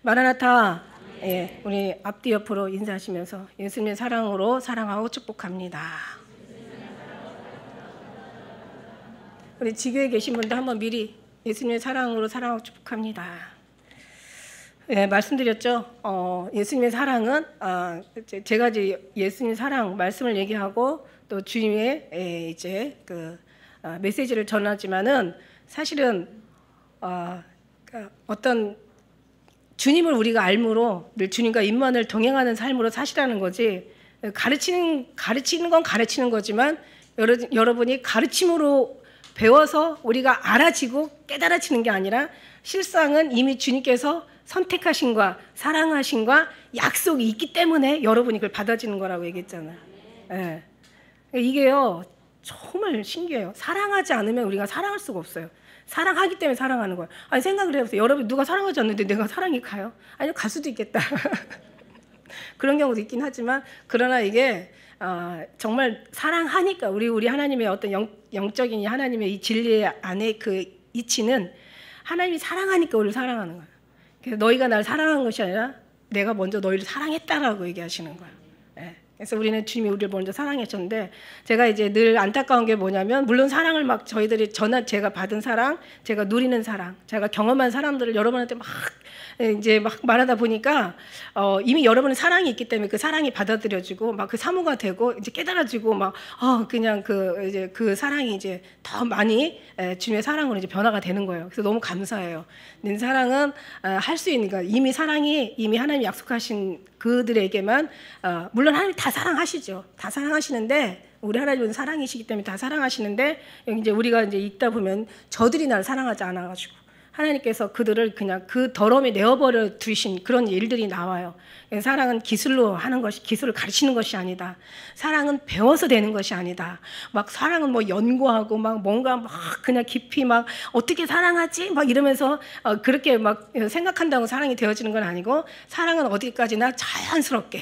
마라나타. 예, 우리 앞뒤 옆으로 인사하시면서 예수님의 사랑으로 사랑하고 축복합니다. 우리 지교에 계신 분들 한번 미리 예수님의 사랑으로 사랑하고 축복합니다. 예, 말씀드렸죠. 예수님의 사랑은 제가 이제 예수님 사랑 말씀을 얘기하고 또 주님의 이제 그 메시지를 전하지만은 사실은 어떤 주님을 우리가 알므로 늘 주님과 임만을 동행하는 삶으로 사시라는 거지. 가르치는 건 가르치는 거지만 여러분이 가르침으로 배워서 우리가 알아지고 깨달아지는 게 아니라 실상은 이미 주님께서 선택하신과 사랑하신과 약속이 있기 때문에 여러분이 그걸 받아지는 거라고 얘기했잖아요. 예. 이게요 정말 신기해요. 사랑하지 않으면 우리가 사랑할 수가 없어요. 사랑하기 때문에 사랑하는 거예요. 아니 생각을 해보세요. 여러분 누가 사랑하지 않는데 내가 사랑이 가요? 아니요, 갈 수도 있겠다. 그런 경우도 있긴 하지만 그러나 이게 정말 사랑하니까 우리 하나님의 어떤 영적인 하나님의 이 진리 안에 그 이치는 하나님이 사랑하니까 우리를 사랑하는 거예요. 그래서 너희가 날 사랑한 것이 아니라 내가 먼저 너희를 사랑했다라고 얘기하시는 거예요. 예. 그래서 우리는 주님이 우리를 먼저 사랑하셨는데 제가 이제 늘 안타까운 게 뭐냐면 물론 사랑을 막 저희들이 제가 받은 사랑, 제가 누리는 사랑, 제가 경험한 사람들을 여러분한테 막 이제 막 말하다 보니까 이미 여러분의 사랑이 있기 때문에 그 사랑이 받아들여지고 막 그 사모가 되고 이제 깨달아지고 막 그냥 이제 그 사랑이 이제 더 많이 주님의 사랑으로 이제 변화가 되는 거예요. 그래서 너무 감사해요. 내 사랑은 할 수 있는 거 이미 사랑이 이미 하나님이 약속하신 그들에게만 물론 하나님 다 사랑하시죠. 다 사랑하시는데 우리 하나님은 사랑이시기 때문에 다 사랑하시는데 여기 이제 우리가 이제 읽다 보면 저들이 나를 사랑하지 않아가지고 하나님께서 그들을 그냥 그 더러움에 내어버려 두신 그런 일들이 나와요. 사랑은 기술로 하는 것이 기술을 가르치는 것이 아니다. 사랑은 배워서 되는 것이 아니다. 막 사랑은 뭐 연구하고 막 뭔가 막 그냥 깊이 막 어떻게 사랑하지? 막 이러면서 그렇게 막 생각한다고 사랑이 되어지는 건 아니고 사랑은 어디까지나 자연스럽게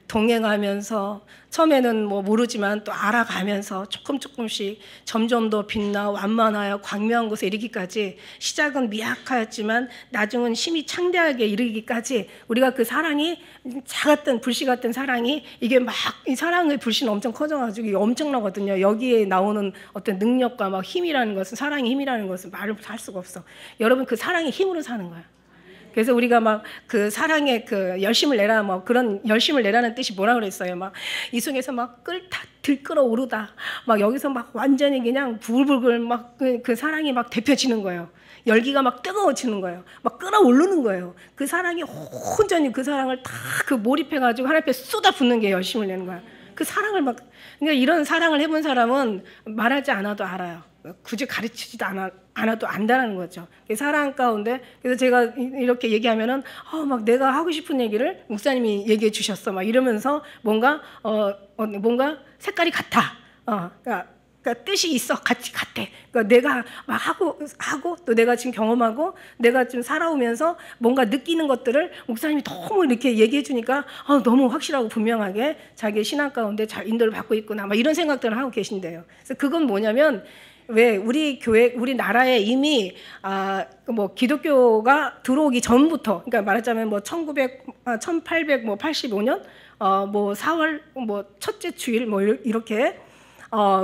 동행하면서 처음에는 뭐 모르지만 또 알아가면서 조금씩 점점 더 빛나 완만하여 광명한 곳에 이르기까지 시작은 미약하였지만 나중은 힘이 창대하게 이르기까지 우리가 그 사랑이 작았던 불씨 같은 사랑이 이게 막 이 사랑의 불씨는 엄청 커져가지고 이게 엄청나거든요. 여기에 나오는 어떤 능력과 막 힘이라는 것은 사랑의 힘이라는 것은 말을 할 수가 없어. 여러분 그 사랑의 힘으로 사는 거야. 그래서 우리가 막 그 사랑의 그 열심을 내라 뭐 그런 열심을 내라는 뜻이 뭐라 그랬어요. 막 이 속에서 막 들끓어 오르다 막 여기서 막 완전히 그냥 부글부글 막 그 사랑이 막 데펴지는 거예요. 열기가 막 뜨거워지는 거예요. 막 끓어오르는 거예요. 그 사랑이 온전히 그 사랑을 다 그 몰입해가지고 하나님 앞에 쏟아붓는 게 열심을 내는 거야. 그 사랑을 막 그러니까 이런 사랑을 해본 사람은 말하지 않아도 알아요. 굳이 가르치지도 않아도 안다는 거죠. 사랑 가운데 그래서 제가 이렇게 얘기하면은 막 내가 하고 싶은 얘기를 목사님이 얘기해 주셨어 막 이러면서 뭔가 색깔이 같아. 그러니까 뜻이 있어 같이 같아. 그러니까 내가 막 하고 또 내가 지금 경험하고 내가 좀 살아오면서 뭔가 느끼는 것들을 목사님이 너무 이렇게 얘기해 주니까 너무 확실하고 분명하게 자기의 신앙 가운데 잘 인도를 받고 있구나 막 이런 생각들을 하고 계신대요. 그래서 그건 뭐냐면 왜 우리 교회 우리 나라에 이미 뭐 기독교가 들어오기 전부터 그러니까 말하자면 뭐 1885년 뭐 4월 뭐 첫째 주일 뭐 이렇게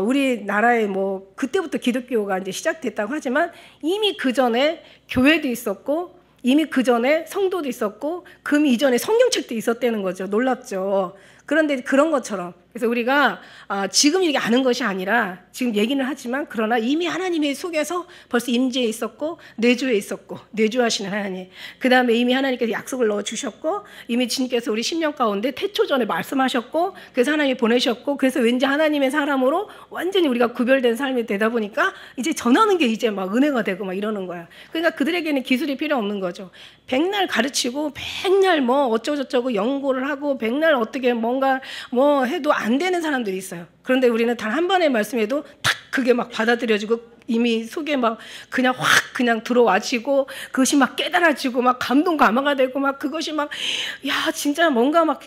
우리 나라에 뭐 그때부터 기독교가 이제 시작됐다고 하지만 이미 그 전에 교회도 있었고 이미 그 전에 성도도 있었고 그 이전에 성경책도 있었다는 거죠. 놀랍죠. 그런데 그런 것처럼 그래서 우리가 지금 이렇게 아는 것이 아니라 지금 얘기는 하지만 그러나 이미 하나님의 속에서 벌써 임재에 있었고 내주에 있었고 내주하시는 하나님 그 다음에 이미 하나님께서 약속을 넣어주셨고 이미 주님께서 우리 심령 가운데 태초 전에 말씀하셨고 그래서 하나님이 보내셨고 그래서 왠지 하나님의 사람으로 완전히 우리가 구별된 삶이 되다 보니까 이제 전하는 게 이제 막 은혜가 되고 막 이러는 거야. 그러니까 그들에게는 기술이 필요 없는 거죠. 백날 가르치고 백날 뭐 어쩌고저쩌고 연구를 하고 백날 어떻게 뭔가 뭐 해도 안 되는 사람들이 있어요. 그런데 우리는 단 한 번의 말씀에도 탁 그게 막 받아들여지고 이미 속에 막 그냥 확 그냥 들어와지고 그것이 막 깨달아지고 막 감동 감화가 되고 막 그것이 막 야 진짜 뭔가 막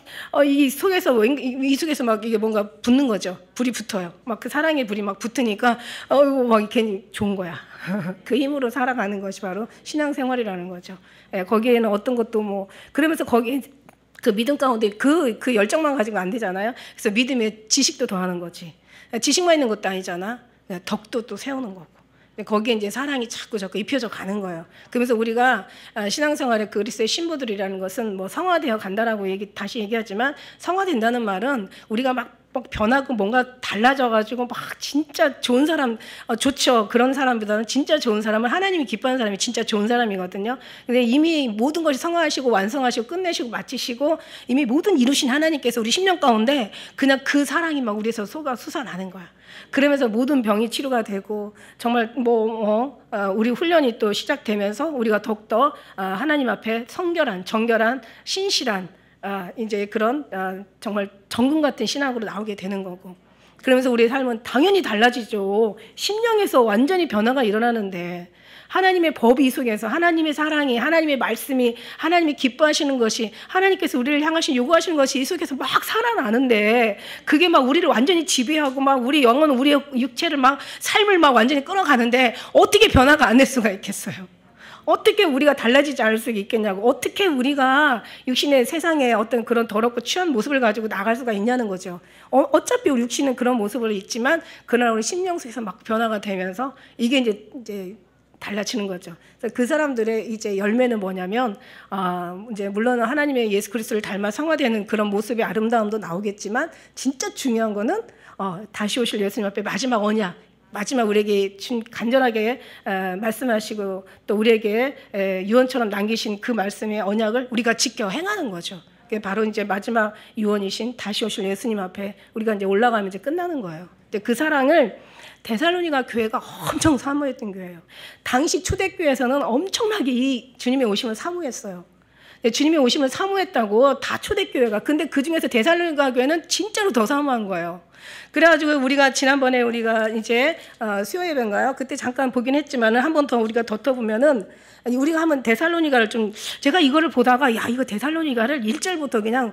이 속에서 이 속에서 막 이게 뭔가 붙는 거죠. 불이 붙어요. 막 그 사랑의 불이 막 붙으니까 막 괜히 좋은 거야. 그 힘으로 살아가는 것이 바로 신앙생활이라는 거죠. 예, 거기에는 어떤 것도 뭐 그러면서 거기 그 믿음 가운데 그 열정만 가지고 안 되잖아요. 그래서 믿음에 지식도 더하는 거지. 지식만 있는 것도 아니잖아. 덕도 또 세우는 거고. 거기에 이제 사랑이 자꾸 입혀져 가는 거예요. 그러면서 우리가 신앙생활의 그리스도의 신부들이라는 것은 뭐 성화되어 간다라고 다시 얘기하지만 성화된다는 말은 우리가 막 변하고 뭔가 달라져가지고 막 진짜 좋은 사람 좋죠. 그런 사람보다는 진짜 좋은 사람은 하나님이 기뻐하는 사람이 진짜 좋은 사람이거든요. 근데 이미 모든 것이 성화하시고 완성하시고 끝내시고 마치시고 이미 모든 이루신 하나님께서 우리 10년 가운데 그냥 그 사랑이 막 우리에서 솟아나는 거야. 그러면서 모든 병이 치료가 되고 정말 우리 훈련이 또 시작되면서 우리가 더욱더 하나님 앞에 성결한 정결한 신실한 이제 그런 정말 정금 같은 신학으로 나오게 되는 거고 그러면서 우리의 삶은 당연히 달라지죠. 심령에서 완전히 변화가 일어나는데 하나님의 법이 이 속에서 하나님의 사랑이 하나님의 말씀이 하나님이 기뻐하시는 것이 하나님께서 우리를 향하신 요구하시는 것이 이 속에서 막 살아나는데 그게 막 우리를 완전히 지배하고 막 우리 영혼 우리의 육체를 막 삶을 막 완전히 끌어가는데 어떻게 변화가 안 될 수가 있겠어요. 어떻게 우리가 달라지지 않을 수 있겠냐고 어떻게 우리가 육신의 세상에 어떤 그런 더럽고 취한 모습을 가지고 나갈 수가 있냐는 거죠. 어차피 우리 육신은 그런 모습을 있지만 그러나 우리 심령 속에서 막 변화가 되면서 이게 이제 달라지는 거죠. 그래서 그 사람들의 이제 열매는 뭐냐면 이제 물론 하나님의 예수 그리스도를 닮아 성화되는 그런 모습의 아름다움도 나오겠지만 진짜 중요한 거는 다시 오실 예수님 앞에 마지막 언약 마지막 우리에게 간절하게 말씀하시고 또 우리에게 유언처럼 남기신 그 말씀의 언약을 우리가 지켜 행하는 거죠. 그게 바로 이제 마지막 유언이신 다시 오실 예수님 앞에 우리가 이제 올라가면 이제 끝나는 거예요. 근데 그 사랑을 데살로니가 교회가 엄청 사모했던 교회예요. 당시 초대교회에서는 엄청나게 이 주님의 오심을 사모했어요. 주님의 오심을 사모했다고 다 초대교회가. 근데 그 중에서 데살로니가 교회는 진짜로 더 사모한 거예요. 그래가지고 우리가 지난번에 우리가 이제 수요 예배인가요? 그때 잠깐 보긴 했지만은 한 번 더 우리가 덧떠보면은 우리가 한번 데살로니가를 좀 제가 이거를 보다가 야 이거 데살로니가를 1절부터 그냥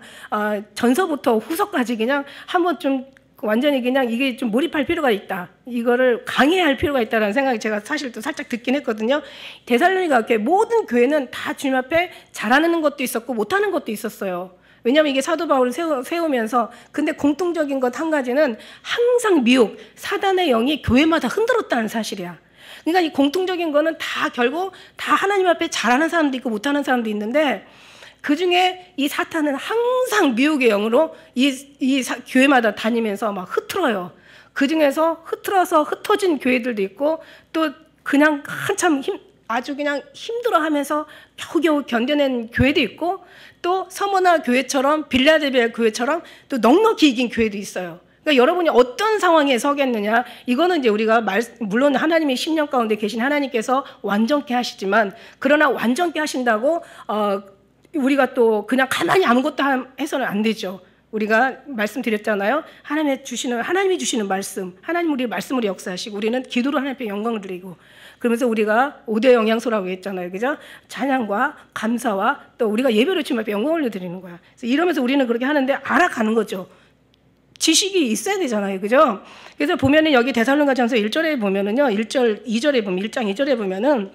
전서부터 후서까지 그냥 한번 좀 완전히 그냥 이게 좀 몰입할 필요가 있다. 이거를 강해할 필요가 있다라는 생각이 제가 사실 또 살짝 듣긴 했거든요. 데살로니가 교회 모든 교회는 다 주님 앞에 잘하는 것도 있었고 못하는 것도 있었어요. 왜냐하면 이게 사도 바울을 세우면서 근데 공통적인 것 한 가지는 항상 미혹, 사단의 영이 교회마다 흔들었다는 사실이야. 그러니까 이 공통적인 거는 다 결국 다 하나님 앞에 잘하는 사람도 있고 못하는 사람도 있는데 그 중에 이 사탄은 항상 미혹의 영으로 교회마다 다니면서 막 흐트러요. 그 중에서 흐트러서 흩어진 교회들도 있고 또 그냥 한참 아주 그냥 힘들어하면서 겨우겨우 견뎌낸 교회도 있고 또 서머나 교회처럼 빌라델비아 교회처럼 또 넉넉히 이긴 교회도 있어요. 그러니까 여러분이 어떤 상황에 서겠느냐 이거는 이제 우리가 물론 하나님의 심령 가운데 계신 하나님께서 완전케 하시지만 그러나 완전케 하신다고 우리가 또 그냥 가만히 아무것도 해서는 안 되죠. 우리가 말씀드렸잖아요. 하나님이 주시는 말씀, 하나님 우리 말씀으로 역사하시고 우리는 기도로 하나님께 영광을 드리고 그러면서 우리가 5대 영양소라고 했잖아요. 그죠? 찬양과 감사와 또 우리가 예배로 주님 앞에 영광을 드리는 거야. 그래서 이러면서 우리는 그렇게 하는데 알아가는 거죠. 지식이 있어야 되잖아요. 그죠? 그래서 보면은 여기 데살로니가전서 1절에 보면은요. 1절, 2절에 보면 1장 2절에 보면은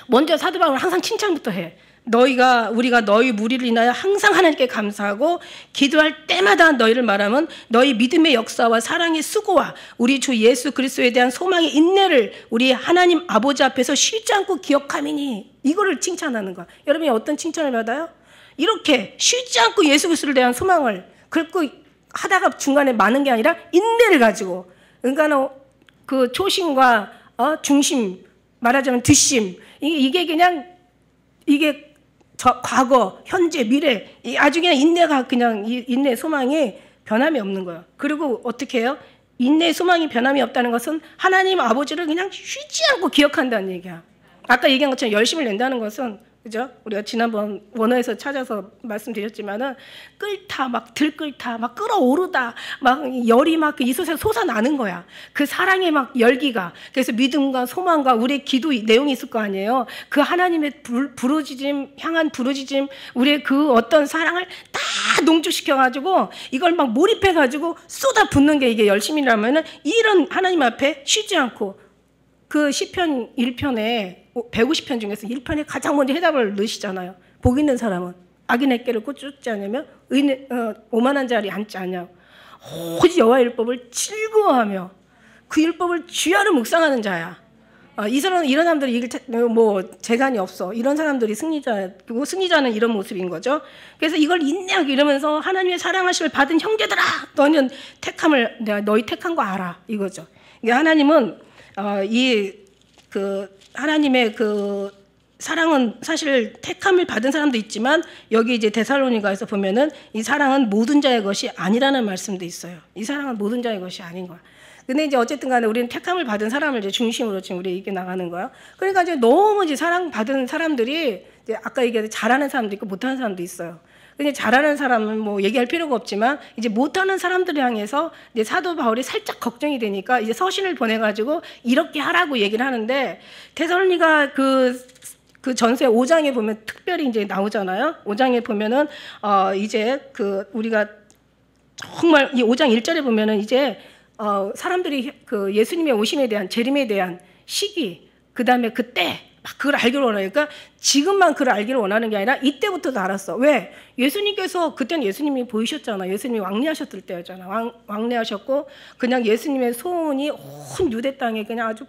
먼저 사도 바울은 항상 칭찬부터 해. 우리가 너희 무리를 인하여 항상 하나님께 감사하고 기도할 때마다 너희를 말하면 너희 믿음의 역사와 사랑의 수고와 우리 주 예수 그리스도에 대한 소망의 인내를 우리 하나님 아버지 앞에서 쉬지 않고 기억함이니 이거를 칭찬하는 거야. 여러분이 어떤 칭찬을 받아요? 이렇게 쉬지 않고 예수 그리스도에 대한 소망을 그리고 하다가 중간에 많은 게 아니라 인내를 가지고 그러니까 그 초심과 중심 말하자면 뒷심 이게 그냥 이게 과거, 현재, 미래 아주 그냥 인내가 그냥 인내 소망이 변함이 없는 거예요. 그리고 어떻게 해요? 인내 소망이 변함이 없다는 것은 하나님 아버지를 그냥 쉬지 않고 기억한다는 얘기야. 아까 얘기한 것처럼 열심을 낸다는 것은 그죠? 우리가 지난번 원어에서 찾아서 말씀드렸지만은 끓다 막 들끓다 막 끓어오르다 막 열이 막 이솟아 솟아나는 거야. 그 사랑의 막 열기가. 그래서 믿음과 소망과 우리의 기도 내용이 있을 거 아니에요. 그 하나님의 부르짖음 향한 부르짖음 우리의 그 어떤 사랑을 다 농축시켜 가지고 이걸 막 몰입해 가지고 쏟아 붓는 게 이게 열심이라면은 이런 하나님 앞에 쉬지 않고 그 시편 1편에 150편 중에서 1편에 가장 먼저 해답을 넣으시잖아요. 복 있는 사람은 악인의 꾀를 쫓지 않으며 오만한 자리에 앉지 않냐. 오직 여호와의 율법을 즐거워하며 그 율법을 주야로 묵상하는 자야. 이 사람은 이런 사람들이 이길 뭐 재간이 없어. 이런 사람들이 승리자고 승리자는 이런 모습인 거죠. 그래서 이걸 인내하고 이러면서 하나님의 사랑하심을 받은 형제들아, 너는 택함을 내가 너희 택한 거 알아 이거죠. 하나님은 하나님의 그 사랑은 사실 택함을 받은 사람도 있지만 여기 이제 데살로니가에서 보면은 이 사랑은 모든 자의 것이 아니라는 말씀도 있어요. 이 사랑은 모든 자의 것이 아닌 거야. 근데 이제 어쨌든 간에 우리는 택함을 받은 사람을 이제 중심으로 지금 우리 이게 나가는 거야. 그러니까 이제 너무 이제 사랑받은 사람들이 이제 아까 얘기한 잘하는 사람도 있고 못하는 사람도 있어요. 근데 잘하는 사람은 뭐 얘기할 필요가 없지만 이제 못하는 사람들을 향해서 이제 사도 바울이 살짝 걱정이 되니까 이제 서신을 보내가지고 이렇게 하라고 얘기를 하는데 데살로니가 그 전서 5장에 보면 특별히 이제 나오잖아요. 5장에 보면은 이제 그 우리가 정말 이 5장 1절에 보면은 이제 사람들이 그 예수님의 오심에 대한 재림에 대한 시기 그다음에 그때 막 그걸 알기를 원해요. 그러니까 지금만 그걸 알기를 원하는 게 아니라 이때부터도 알았어. 왜? 예수님께서 그때는 예수님이 보이셨잖아. 예수님이 왕래하셨을 때였잖아. 왕래하셨고 그냥 예수님의 소원이 온 유대 땅에 그냥 아주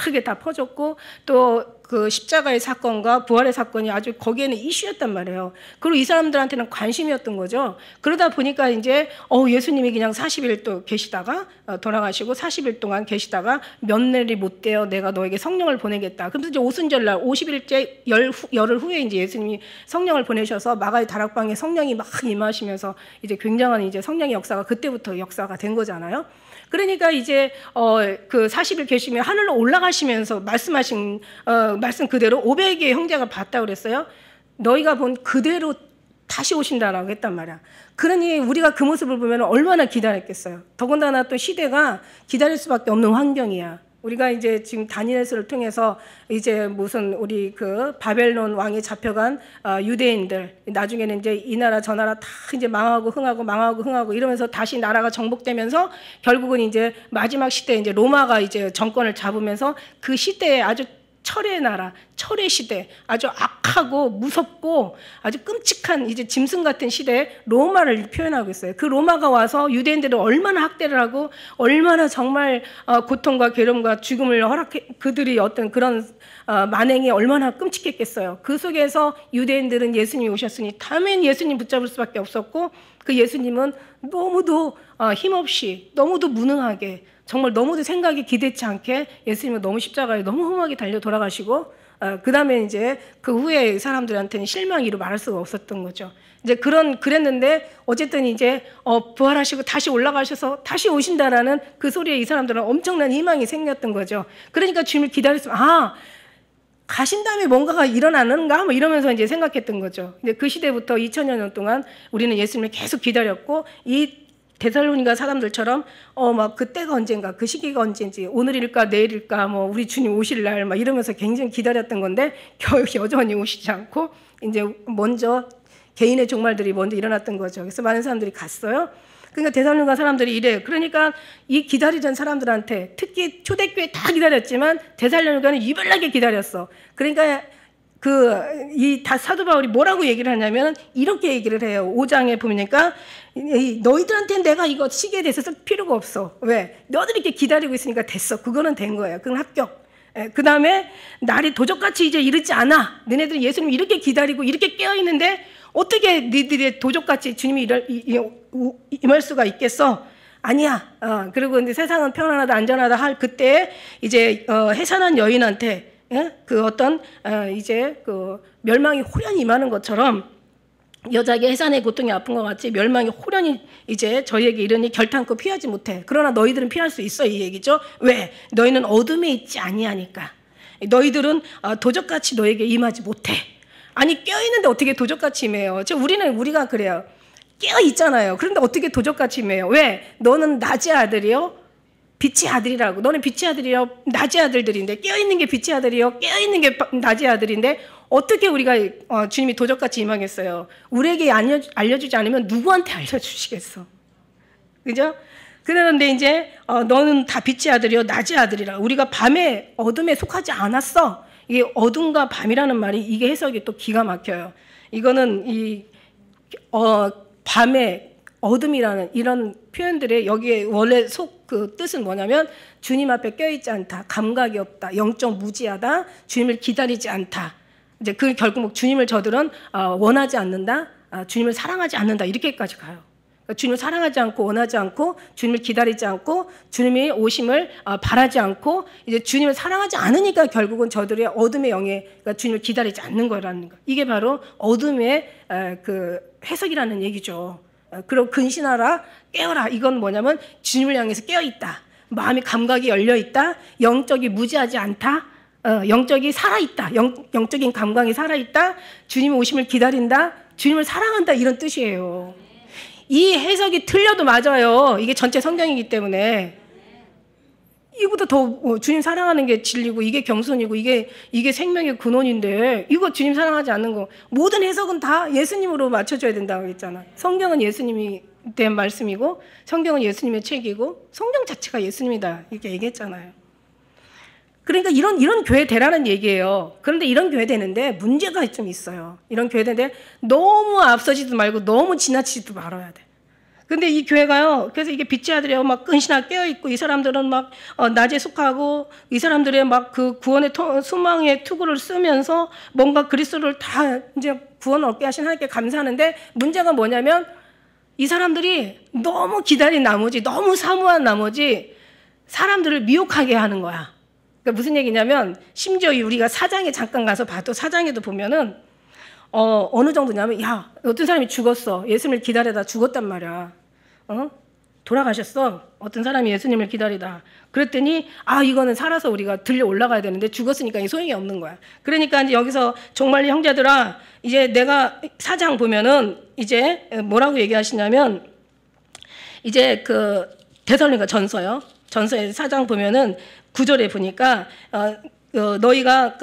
크게 다 퍼졌고 또 그 십자가의 사건과 부활의 사건이 아주 거기에는 이슈였단 말이에요. 그리고 이 사람들한테는 관심이었던 거죠. 그러다 보니까 이제 예수님이 그냥 40일 또 계시다가 돌아가시고 40일 동안 계시다가 몇 날이 못 되어 내가 너에게 성령을 보내겠다. 그래서 이제 오순절날 50일째 열흘 후에 이제 예수님이 성령을 보내셔서 마가의 다락방에 성령이 막 임하시면서 이제 굉장한 이제 성령의 역사가 그때부터 역사가 된 거잖아요. 그러니까 이제 그 40일 계시면 하늘로 올라가시면서 말씀하신 말씀 그대로 500의 형제가 봤다 그랬어요. 너희가 본 그대로 다시 오신다라고 했단 말이야. 그러니 우리가 그 모습을 보면 얼마나 기다렸겠어요. 더군다나 또 시대가 기다릴 수밖에 없는 환경이야. 우리가 이제 지금 다니엘서를 통해서 이제 무슨 우리 그 바벨론 왕이 잡혀간 유대인들 나중에는 이제 이 나라 저 나라 다 이제 망하고 흥하고 이러면서 다시 나라가 정복되면서 결국은 이제 마지막 시대에 이제 로마가 이제 정권을 잡으면서 그 시대에 아주 철의 나라, 철의 시대, 아주 악하고 무섭고 아주 끔찍한 이제 짐승 같은 시대에 로마를 표현하고 있어요. 그 로마가 와서 유대인들을 얼마나 학대를 하고 얼마나 정말 고통과 괴로움과 죽음을 그들이 어떤 그런 만행이 얼마나 끔찍했겠어요. 그 속에서 유대인들은 예수님이 오셨으니 당연히 예수님 붙잡을 수밖에 없었고 그 예수님은 너무도 힘없이 너무도 무능하게 정말 너무도 생각이 기대치 않게 예수님은 너무 십자가에 너무 험하게 달려 돌아가시고 그 다음에 이제 그 후에 사람들한테는 실망이로 말할 수가 없었던 거죠. 이제 그랬는데 어쨌든 이제 부활하시고 다시 올라가셔서 다시 오신다라는 그 소리에 이 사람들은 엄청난 희망이 생겼던 거죠. 그러니까 주님을 기다렸으면 가신 다음에 뭔가가 일어나는가 뭐 이러면서 이제 생각했던 거죠. 근데 그 시대부터 2000여 년 동안 우리는 예수님을 계속 기다렸고 이 데살로니가 사람들처럼 막 그때가 언젠가 그 시기가 언젠지 오늘일까 내일일까 뭐 우리 주님 오실 날 막 이러면서 굉장히 기다렸던 건데 여전히 오시지 않고 이제 먼저 개인의 종말들이 먼저 일어났던 거죠. 그래서 많은 사람들이 갔어요. 그러니까 데살로니가 사람들이 이래요. 그러니까 이 기다리던 사람들한테 특히 초대교회 다 기다렸지만 데살로니가는 유별나게 기다렸어. 그러니까 이 사도 바울이 뭐라고 얘기를 하냐면 이렇게 얘기를 해요. 5장에 보니까 너희들한테는 내가 이거 시기에 대해서 쓸 필요가 없어. 왜? 너희들이 이렇게 기다리고 있으니까 됐어. 그거는 된 거예요. 그건 합격. 그 다음에 날이 도적같이 이제 이르지 않아. 너네들은 예수님 이렇게 기다리고 이렇게 깨어있는데 어떻게 너희들이 도적같이 주님이 임할 수가 있겠어? 아니야. 그리고 근데 세상은 편안하다 안전하다 할 그때 이제 해산한 여인한테 그 어떤 이제 그 멸망이 호련히 임하는 것처럼 여자에게 해산의 고통이 아픈 것 같이 멸망이 호련히 이제 저희에게 이르니 결탄코 피하지 못해. 그러나 너희들은 피할 수 있어 이 얘기죠. 왜? 너희는 어둠에 있지 아니하니까. 너희들은 도적같이 너에게 임하지 못해. 아니 깨어있는데 어떻게 도적같이 임해요? 우리가 그래요. 깨어있잖아요. 그런데 어떻게 도적같이 임해요? 왜? 너는 낮의 아들이요? 빛의 아들이라고. 너는 빛의 아들이요? 낮의 아들들인데 깨어있는 게 빛의 아들이요? 깨어있는 게 낮의 아들인데 어떻게 우리가 주님이 도적같이 임하겠어요? 우리에게 알려주지 않으면 누구한테 알려주시겠어? 그죠? 그러는데 이제 너는 다 빛의 아들이요? 낮의 아들이라. 우리가 밤에 어둠에 속하지 않았어. 이게 어둠과 밤이라는 말이 이게 해석이 또 기가 막혀요. 이거는 밤에 어둠이라는 이런 표현들의 여기에 원래 그 뜻은 뭐냐면 주님 앞에 껴있지 않다, 감각이 없다, 영적 무지하다, 주님을 기다리지 않다. 이제 그 결국 주님을 저들은 원하지 않는다, 주님을 사랑하지 않는다 이렇게까지 가요. 그러니까 주님을 사랑하지 않고 원하지 않고 주님을 기다리지 않고 주님이 오심을 바라지 않고 이제 주님을 사랑하지 않으니까 결국은 저들의 어둠의 영에 그러니까 주님을 기다리지 않는 거라는 거. 이게 바로 어둠의 그 해석이라는 얘기죠. 그럼 근신하라, 깨어라. 이건 뭐냐면 주님을 향해서 깨어있다. 마음의 감각이 열려있다. 영적이 무지하지 않다. 영적이 살아있다. 영적인 감각이 살아있다. 주님의 오심을 기다린다. 주님을 사랑한다. 이런 뜻이에요. 이 해석이 틀려도 맞아요. 이게 전체 성경이기 때문에. 이거보다 더 주님 사랑하는 게 진리고 이게 경선이고 이게 생명의 근원인데 이거 주님 사랑하지 않는 거 모든 해석은 다 예수님으로 맞춰줘야 된다고 했잖아. 성경은 예수님이 된 말씀이고 성경은 예수님의 책이고 성경 자체가 예수님이다 이렇게 얘기했잖아요. 그러니까 이런 교회 되라는 얘기예요. 그런데 이런 교회 되는데 문제가 좀 있어요. 이런 교회 되는데 너무 앞서지도 말고 너무 지나치지도 말아야 돼. 근데 이 교회가요, 그래서 이게 빛의 아들이요, 막 끈신하게 깨어있고, 이 사람들은 막, 낮에 속하고, 이 사람들의 막 그 구원의 소망의 투구를 쓰면서 뭔가 그리스도를 다 이제 구원 얻게 하신 하나님께 감사하는데, 문제가 뭐냐면, 이 사람들이 너무 기다린 나머지, 너무 사모한 나머지, 사람들을 미혹하게 하는 거야. 그러니까 무슨 얘기냐면, 심지어 우리가 사장에 잠깐 가서 봐도 사장에도 보면은, 어느 정도냐면, 야, 어떤 사람이 죽었어. 예수님을 기다리다 죽었단 말이야. 돌아가셨어. 어떤 사람이 예수님을 기다리다. 그랬더니, 이거는 살아서 우리가 들려 올라가야 되는데 죽었으니까 소용이 없는 거야. 그러니까 이제 여기서 정말 형제들아, 이제 내가 사장 보면은 이제 뭐라고 얘기하시냐면, 이제 그 데살로니가 전서요. 전서의 사장 보면은 9절에 보니까, 너희가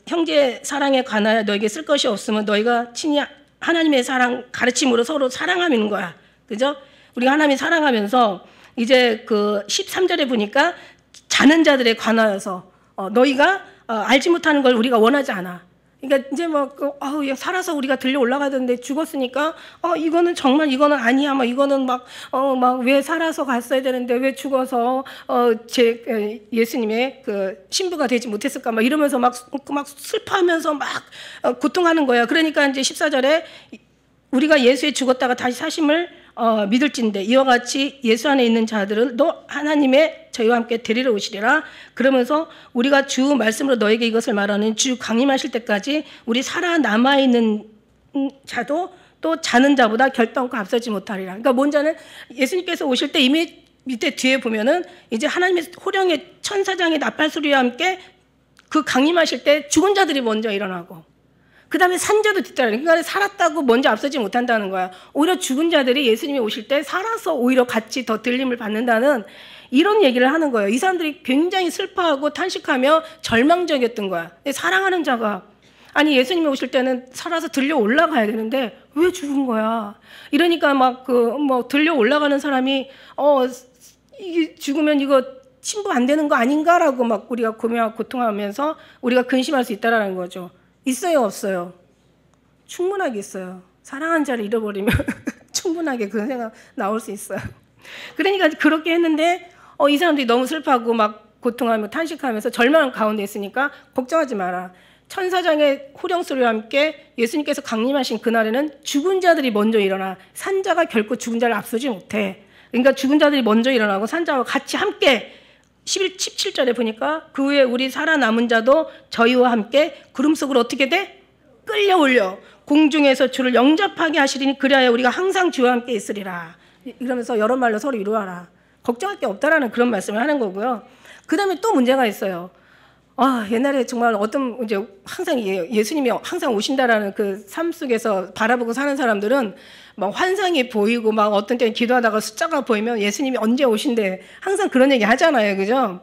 형제 사랑에 관하여 너에게 쓸 것이 없으면 너희가 친히 하나님의 사랑 가르침으로 서로 사랑하는 거야. 그죠? 우리가 하나님 사랑하면서 이제 그 13절에 보니까 자는 자들에 관하여서 너희가 알지 못하는 걸 우리가 원하지 않아. 그러니까 이제 막 살아서 우리가 들려 올라가야 되는데 죽었으니까 이거는 정말 이거는 아니야. 막 이거는 막 왜 살아서 갔어야 되는데 왜 죽어서 제 예수님의 그 신부가 되지 못했을까 막 이러면서 막 슬퍼하면서 막 고통하는 거야. 그러니까 이제 14절에 우리가 예수에 죽었다가 다시 사심을 믿을진데 이와 같이 예수 안에 있는 자들은 너 하나님의 저희와 함께 데리러 오시리라. 그러면서 우리가 주 말씀으로 너에게 이것을 말하는 주 강림하실 때까지 우리 살아남아있는 자도 또 자는 자보다 결단코 앞서지 못하리라. 그러니까 뭔자는 예수님께서 오실 때 이미 밑에 뒤에 보면은 이제 하나님의 호령의 천사장의 나팔 소리와 함께 그 강림하실 때 죽은 자들이 먼저 일어나고 그 다음에 산자도 뒤따라. 그러니까 살았다고 먼저 앞서지 못한다는 거야. 오히려 죽은 자들이 예수님이 오실 때 살아서 오히려 같이 더 들림을 받는다는 이런 얘기를 하는 거예요. 이 사람들이 굉장히 슬퍼하고 탄식하며 절망적이었던 거야. 사랑하는 자가 아니 예수님이 오실 때는 살아서 들려 올라가야 되는데 왜 죽은 거야? 이러니까 막 들려 올라가는 사람이 이게 죽으면 이거 신부 안 되는 거 아닌가라고 막 우리가 고민하고 고통하면서 우리가 근심할 수 있다라는 거죠. 있어요, 없어요? 충분하게 있어요. 사랑한 자를 잃어버리면 충분하게 그런 생각 나올 수 있어요. 그러니까 그렇게 했는데 이 사람들이 너무 슬퍼하고 막 고통하며 탄식하면서 절망 가운데 있으니까 걱정하지 마라. 천사장의 호령 소리와 함께 예수님께서 강림하신 그날에는 죽은 자들이 먼저 일어나 산자가 결코 죽은 자를 앞서지 못해. 그러니까 죽은 자들이 먼저 일어나고 산자와 같이 함께 17절에 보니까 그 후에 우리 살아남은 자도 저희와 함께 구름 속으로 어떻게 돼? 끌려올려 공중에서 주를 영접하게 하시리니 그리하여 우리가 항상 주와 함께 있으리라. 이러면서 여러 말로 서로 이루어라. 걱정할 게 없다라는 그런 말씀을 하는 거고요. 그 다음에 또 문제가 있어요. 옛날에 정말 어떤 이제 항상 예수님이 항상 오신다라는 그 삶 속에서 바라보고 사는 사람들은 막 환상이 보이고 막 어떤 때는 기도하다가 숫자가 보이면 예수님이 언제 오신대 항상 그런 얘기 하잖아요, 그죠?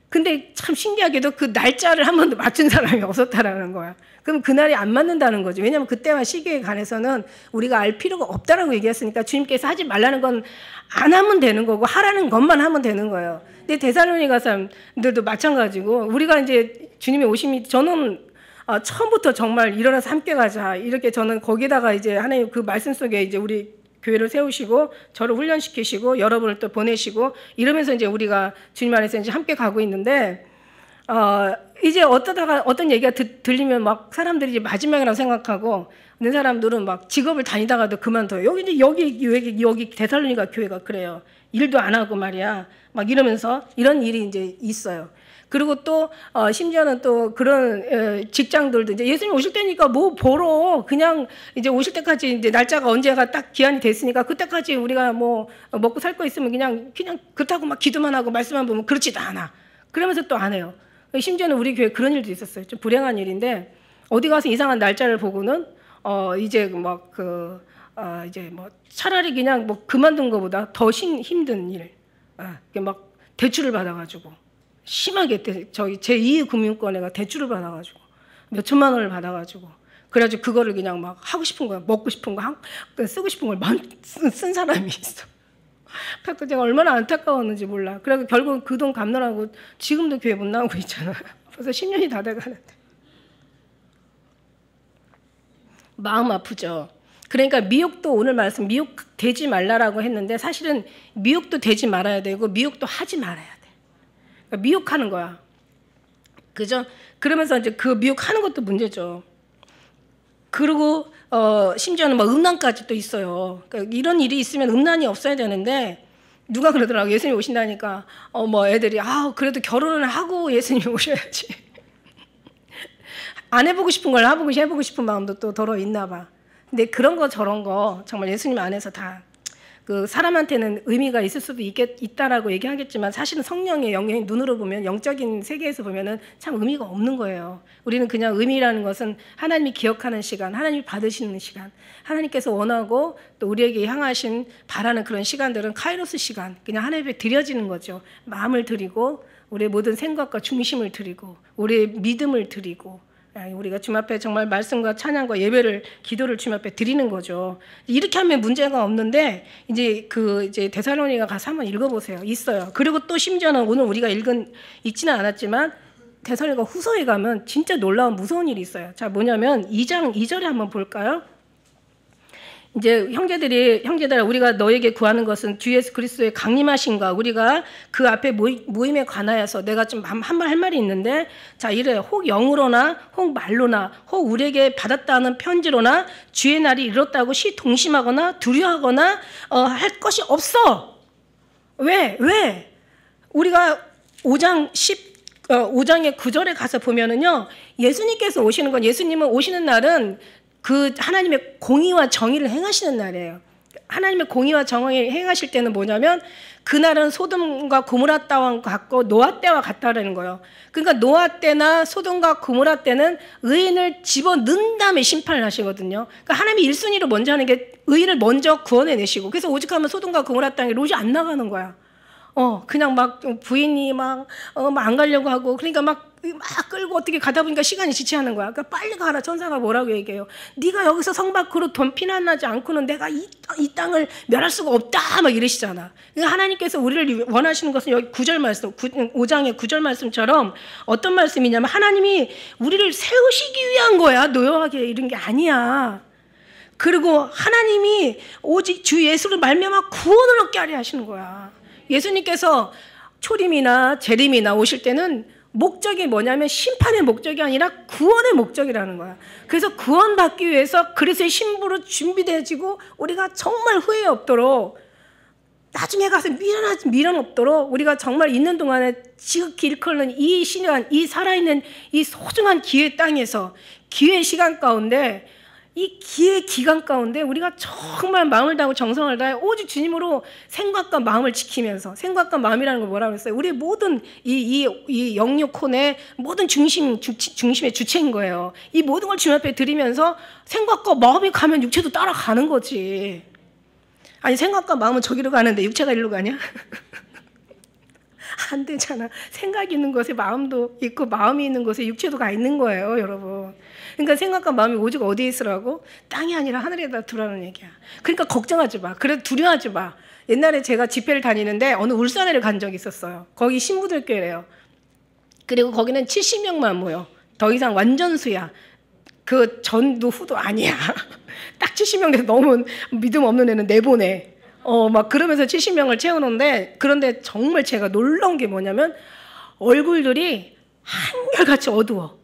근데 참 신기하게도 그 날짜를 한 번도 맞춘 사람이 없었다라는 거야. 그럼 그날이 안 맞는다는 거죠. 왜냐하면 그때와 시기에 관해서는 우리가 알 필요가 없다라고 얘기했으니까 주님께서 하지 말라는 건 안 하면 되는 거고 하라는 것만 하면 되는 거예요. 근데 데살로니가 사람들도 마찬가지고 우리가 이제 주님이 오심이 저는 처음부터 정말 일어나서 함께 가자 이렇게 저는 거기다가 이제 하나님 그 말씀 속에 이제 우리 교회를 세우시고 저를 훈련시키시고 여러분을 또 보내시고 이러면서 이제 우리가 주님 안에서 이제 함께 가고 있는데 이제 어떠다가 어떤 얘기가 들리면 막 사람들이 이제 마지막이라고 생각하고 어떤 사람들은 막 직업을 다니다가도 그만둬요. 여기 데살로니가 교회가 그래요. 일도 안 하고 말이야. 막 이러면서 이런 일이 이제 있어요. 그리고 또 심지어는 또 그런 직장들도 이제 예수님 오실 때니까 뭐 보러 그냥 이제 오실 때까지 이제 날짜가 언제가 딱 기한이 됐으니까 그때까지 우리가 뭐 먹고 살 거 있으면 그냥 그렇다고 막 기도만 하고 말씀만 보면 그렇지도 않아. 그러면서 또 안 해요. 심지어는 우리 교회 그런 일도 있었어요. 좀 불행한 일인데 어디 가서 이상한 날짜를 보고는 이제 막 이제 뭐 차라리 그냥 뭐 그만둔 것보다 더 힘든 일, 막 대출을 받아가지고 심하게 저기 제2금융권에가 대출을 받아가지고 몇 천만 원을 받아가지고 그래가지고 그거를 그냥 막 하고 싶은 거야, 먹고 싶은 거, 쓰고 싶은 걸 쓴 사람이 있어. 그래서 제가 얼마나 안타까웠는지 몰라. 그래서 결국 그 돈 갚느라고 지금도 교회 못 나오고 있잖아. 벌써 10년이 다 돼가는데. 마음 아프죠. 그러니까 미혹도 오늘 말씀 미혹되지 말라라고 했는데 사실은 미혹도 되지 말아야 되고 미혹도 하지 말아야 돼. 그러니까 미혹하는 거야. 그죠? 그러면서 이제 그 미혹하는 것도 문제죠. 그리고 심지어는 막 음란까지 또 있어요. 그러니까 이런 일이 있으면 음란이 없어야 되는데 누가 그러더라고. 예수님 오신다니까 뭐 애들이 그래도 결혼을 하고 예수님 오셔야지. 안 해보고 싶은 걸 해보고 싶은 마음도 또 덜어 있나 봐. 근데 그런 거 저런 거 정말 예수님 안에서 다 그 사람한테는 의미가 있을 수도 있다라고 얘기하겠지만 사실은 성령의 영향이 눈으로 보면 영적인 세계에서 보면은 참 의미가 없는 거예요. 우리는 그냥 의미라는 것은 하나님이 기억하는 시간, 하나님이 받으시는 시간, 하나님께서 원하고 또 우리에게 향하신 바라는 그런 시간들은 카이로스 시간, 그냥 하나님 앞에 드려지는 거죠. 마음을 드리고 우리의 모든 생각과 중심을 드리고 우리의 믿음을 드리고 우리가 주님 앞에 정말 말씀과 찬양과 예배를 기도를 주님 앞에 드리는 거죠. 이렇게 하면 문제가 없는데 이제 데살로니가 가서 한번 읽어보세요. 있어요. 그리고 또 심지어는 오늘 우리가 읽지는 않았지만 데살로니가 후서에 가면 진짜 놀라운 무서운 일이 있어요. 자, 뭐냐면 2장 2절에 한번 볼까요? 이제 형제들아 우리가 너에게 구하는 것은 주 예수 그리스도의 강림하심과 우리가 그 앞에 모임에 관하여서 내가 좀 한 말 할 말이 있는데 자 이래 혹 영으로나 혹 말로나 혹 우리에게 받았다는 편지로나 주의 날이 이뤘다고 동심하거나 두려워하거나 할 것이 없어. 왜? 우리가 5장의 9절에 가서 보면은요 예수님께서 오시는 건 예수님은 오시는 날은 그 하나님의 공의와 정의를 행하시는 날이에요. 하나님의 공의와 정의를 행하실 때는 뭐냐면 그날은 소돔과 고모라 때와 같고 노아 때와 같다라는 거예요. 그러니까 노아 때나 소돔과 고모라 때는 의인을 집어넣은 다음에 심판을 하시거든요. 그러니까 하나님이 1순위로 먼저 하는 게 의인을 먼저 구원해내시고 그래서 오직하면 소돔과 고모라 땅에 롯이 안 나가는 거야. 그냥 막 부인이 막 안 가려고 하고 그러니까 막 끌고 어떻게 가다 보니까 시간이 지체하는 거야. 그러니까 빨리 가라. 천사가 뭐라고 얘기해요. 네가 여기서 성 밖으로 피난하지 않고는 내가 이 땅을 멸할 수가 없다. 막 이러시잖아. 그러니까 하나님께서 우리를 원하시는 것은 여기 9절 말씀, 5장의 9절 말씀처럼 어떤 말씀이냐면 하나님이 우리를 세우시기 위한 거야. 노여하게 이런 게 아니야. 그리고 하나님이 오직 주 예수를 말미암아 구원을 얻게 하려 하시는 거야. 예수님께서 초림이나 재림이나 오실 때는 목적이 뭐냐면 심판의 목적이 아니라 구원의 목적이라는 거야. 그래서 구원받기 위해서 그리스도의 신부로 준비되어지고 우리가 정말 후회 없도록 나중에 가서 미련 없도록 우리가 정말 있는 동안에 지극히 일컬는 이 시간, 이 살아있는 이 소중한 기회 땅에서 기회 시간 가운데 이 기의 기간 가운데 우리가 정말 마음을 다하고 정성을 다해 오직 주님으로 생각과 마음을 지키면서, 생각과 마음이라는 걸 뭐라고 했어요? 우리의 모든 이 영육혼의 모든 중심의 주체인 거예요. 이 모든 걸 주님 앞에 드리면서 생각과 마음이 가면 육체도 따라가는 거지. 아니 생각과 마음은 저기로 가는데 육체가 이리로 가냐? 안 되잖아. 생각이 있는 곳에 마음도 있고 마음이 있는 곳에 육체도 가 있는 거예요, 여러분. 그러니까 생각과 마음이 오직 어디에 있으라고? 땅이 아니라 하늘에다 두라는 얘기야. 그러니까 걱정하지 마. 그래도 두려워하지 마. 옛날에 제가 집회를 다니는데 어느 울산에를 간 적이 있었어요. 거기 신부들교회래요. 그리고 거기는 70명만 모여. 더 이상 완전수야. 그 전도 후도 아니야. 딱 70명 돼서 너무 믿음 없는 애는 내보내. 막 그러면서 70명을 채우는데, 그런데 정말 제가 놀라운 게 뭐냐면 얼굴들이 한결같이 어두워.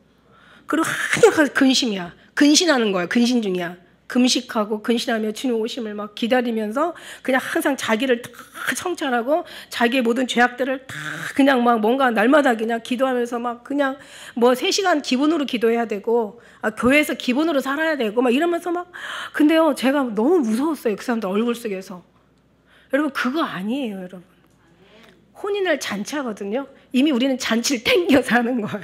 그리고 한결같이 근심이야. 근신하는 거야. 근신 중이야. 금식하고 근신하며 주님 오심을 막 기다리면서 그냥 항상 자기를 다 성찰하고 자기의 모든 죄악들을 다 그냥 막 뭔가 날마다 그냥 기도하면서 막 그냥 뭐 3시간 기본으로 기도해야 되고, 교회에서 기본으로 살아야 되고 막 이러면서 막. 근데요, 제가 너무 무서웠어요. 그 사람들 얼굴 속에서. 여러분, 그거 아니에요, 여러분. 혼인을 잔치하거든요. 이미 우리는 잔치를 땡겨서 하는 거야.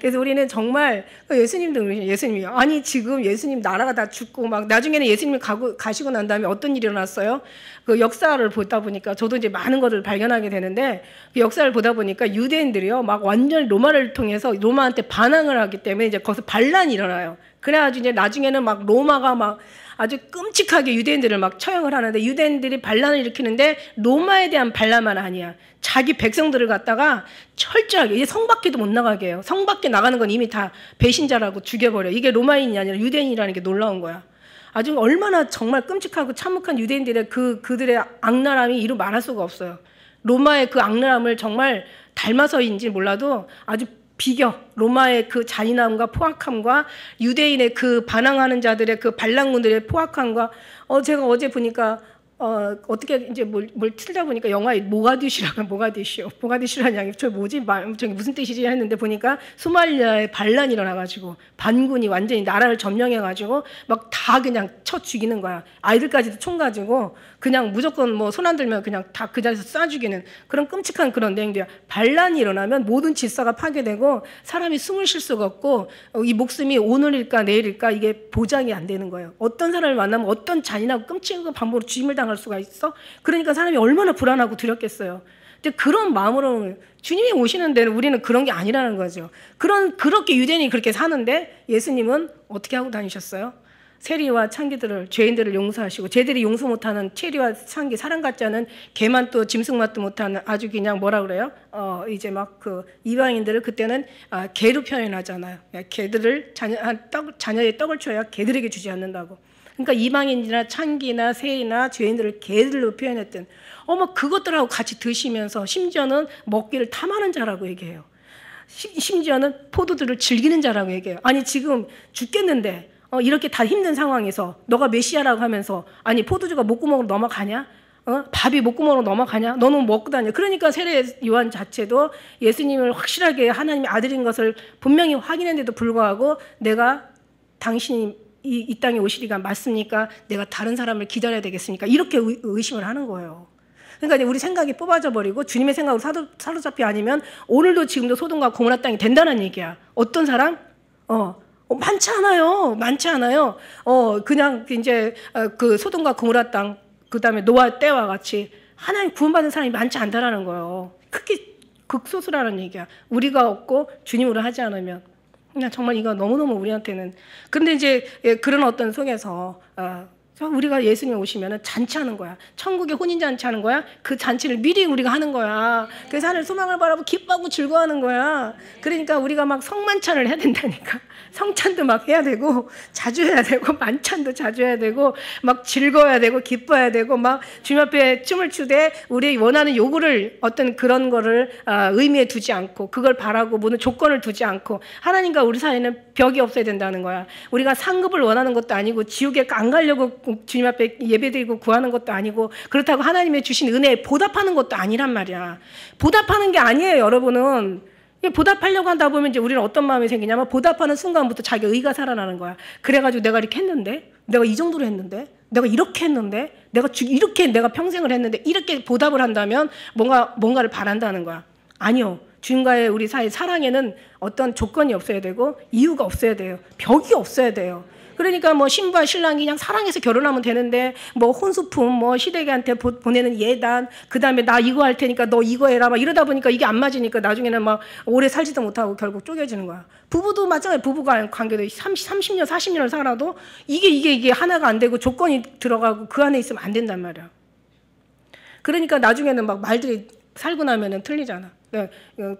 그래서 우리는 정말 예수님이 아니 지금 예수님 나라가 다 죽고 막 나중에는 예수님이 가시고 난 다음에 어떤 일이 일어났어요? 그 역사를 보다 보니까 저도 이제 많은 것을 발견하게 되는데, 그 역사를 보다 보니까 유대인들이요 막 완전 로마를 통해서 로마한테 반항을 하기 때문에 이제 거기서 반란이 일어나요. 그래가지고 이제 나중에는 막 로마가 막 아주 끔찍하게 유대인들을 막 처형을 하는데, 유대인들이 반란을 일으키는데 로마에 대한 반란만 아니야. 자기 백성들을 갖다가 철저하게 이제 성 밖에도 못 나가게 해요. 성 밖에 나가는 건 이미 다 배신자라고 죽여버려. 이게 로마인이 아니라 유대인이라는 게 놀라운 거야. 아주 얼마나 정말 끔찍하고 참혹한 유대인들의 그들의 악랄함이 이루 말할 수가 없어요. 로마의 그 악랄함을 정말 닮아서인지 몰라도 아주 비교, 로마의 그 잔인함과 포악함과 유대인의 그 반항하는 자들의 그 반란군들의 포악함과, 제가 어제 보니까 어떻게 이제 뭘 틀다 보니까 영화에 모가디슈라는 양이 저 뭐지? 저기 무슨 뜻이지 했는데 보니까 소말리아에 반란이 일어나가지고 반군이 완전히 나라를 점령해가지고 막 다 그냥 쳐 죽이는 거야. 아이들까지도 총 가지고 그냥 무조건 뭐 손 안 들면 그냥 다 그 자리에서 쏴 죽이는 그런 끔찍한 그런 내용들이야. 반란이 일어나면 모든 질서가 파괴되고 사람이 숨을 쉴 수가 없고, 이 목숨이 오늘일까 내일일까 이게 보장이 안 되는 거예요. 어떤 사람을 만나면 어떤 잔인하고 끔찍한 방법으로 죽임을 당할 수가 있어? 그러니까 사람이 얼마나 불안하고 두렵겠어요. 근데 그런 마음으로 주님이 오시는 데는 우리는 그런 게 아니라는 거죠. 그렇게 유대인이 그렇게 사는데 예수님은 어떻게 하고 다니셨어요? 세리와 창기들을, 죄인들을 용서하시고, 쟤들이 용서 못하는 체리와 창기, 사람 같지 않은 개만 또 짐승맛도 못하는 아주 그냥 뭐라 그래요? 이제 막 그 이방인들을 그때는 개로 표현하잖아요. 개들을 자녀의 떡을 줘야 개들에게 주지 않는다고. 그러니까 이방인이나 창기나 세리나 죄인들을 개들로 표현했던, 그것들하고 같이 드시면서 심지어는 먹기를 탐하는 자라고 얘기해요. 심지어는 포도들을 즐기는 자라고 얘기해요. 아니 지금 죽겠는데 이렇게 다 힘든 상황에서 너가 메시아라고 하면서, 아니 포도주가 목구멍으로 넘어가냐? 밥이 목구멍으로 넘어가냐? 너는 먹고 다녀. 그러니까 세례 요한 자체도 예수님을 확실하게 하나님의 아들인 것을 분명히 확인했는데도 불구하고, 내가 당신이 이 땅에 오시리가 맞습니까? 내가 다른 사람을 기다려야 되겠습니까? 이렇게 의심을 하는 거예요. 그러니까 이제 우리 생각이 뽑아져 버리고 주님의 생각으로 사로잡히 아니면 오늘도 지금도 소돔과 고모라 땅이 된다는 얘기야. 어떤 사람? 많지 않아요. 그냥 이제 그 소돔과 고모라 땅, 그 다음에 노아 때와 같이 하나님 구원받은 사람이 많지 않다라는 거예요. 크게 극소수라는 얘기야. 우리가 없고 주님으로 하지 않으면. 그냥 정말 이거 너무너무 우리한테는. 그런데 이제 그런 어떤 속에서 우리가 예수님 오시면은 잔치하는 거야. 천국에 혼인 잔치하는 거야. 그 잔치를 미리 우리가 하는 거야. 그래서 하늘 소망을 바라보고 기뻐하고 즐거워하는 거야. 그러니까 우리가 막 성만찬을 해야 된다니까. 성찬도 막 해야 되고 자주 해야 되고 만찬도 자주 해야 되고 막 즐거워야 되고 기뻐해야 되고 막 주님 앞에 춤을 추되 우리 원하는 요구를 어떤 그런 거를 의미에 두지 않고, 그걸 바라고 모든 조건을 두지 않고, 하나님과 우리 사이에는 벽이 없어야 된다는 거야. 우리가 상급을 원하는 것도 아니고 지옥에 안 가려고 주님 앞에 예배드리고 구하는 것도 아니고, 그렇다고 하나님의 주신 은혜에 보답하는 것도 아니란 말이야. 보답하는 게 아니에요, 여러분은. 보답하려고 한다 보면 이제 우리는 어떤 마음이 생기냐면 보답하는 순간부터 자기 의가 살아나는 거야. 그래가지고 내가 이렇게 했는데, 내가 이 정도로 했는데, 내가 이렇게 했는데, 이렇게 내가 평생을 했는데 이렇게 보답을 한다면 뭔가를 바란다는 거야. 아니요. 주님과의 우리 사이 사랑에는 어떤 조건이 없어야 되고 이유가 없어야 돼요. 벽이 없어야 돼요. 그러니까 뭐 신부와 신랑이 그냥 사랑해서 결혼하면 되는데 뭐 혼수품 뭐 시댁한테 보내는 예단 그다음에 나 이거 할 테니까 너 이거 해라 막 이러다 보니까 이게 안 맞으니까 나중에는 막 오래 살지도 못하고 결국 쪼개지는 거야. 부부도 마찬가지로 부부가 관계도 30년 40년을 살아도 이게 하나가 안 되고 조건이 들어가고 그 안에 있으면 안 된단 말이야. 그러니까 나중에는 막 말들이 살고 나면은 틀리잖아.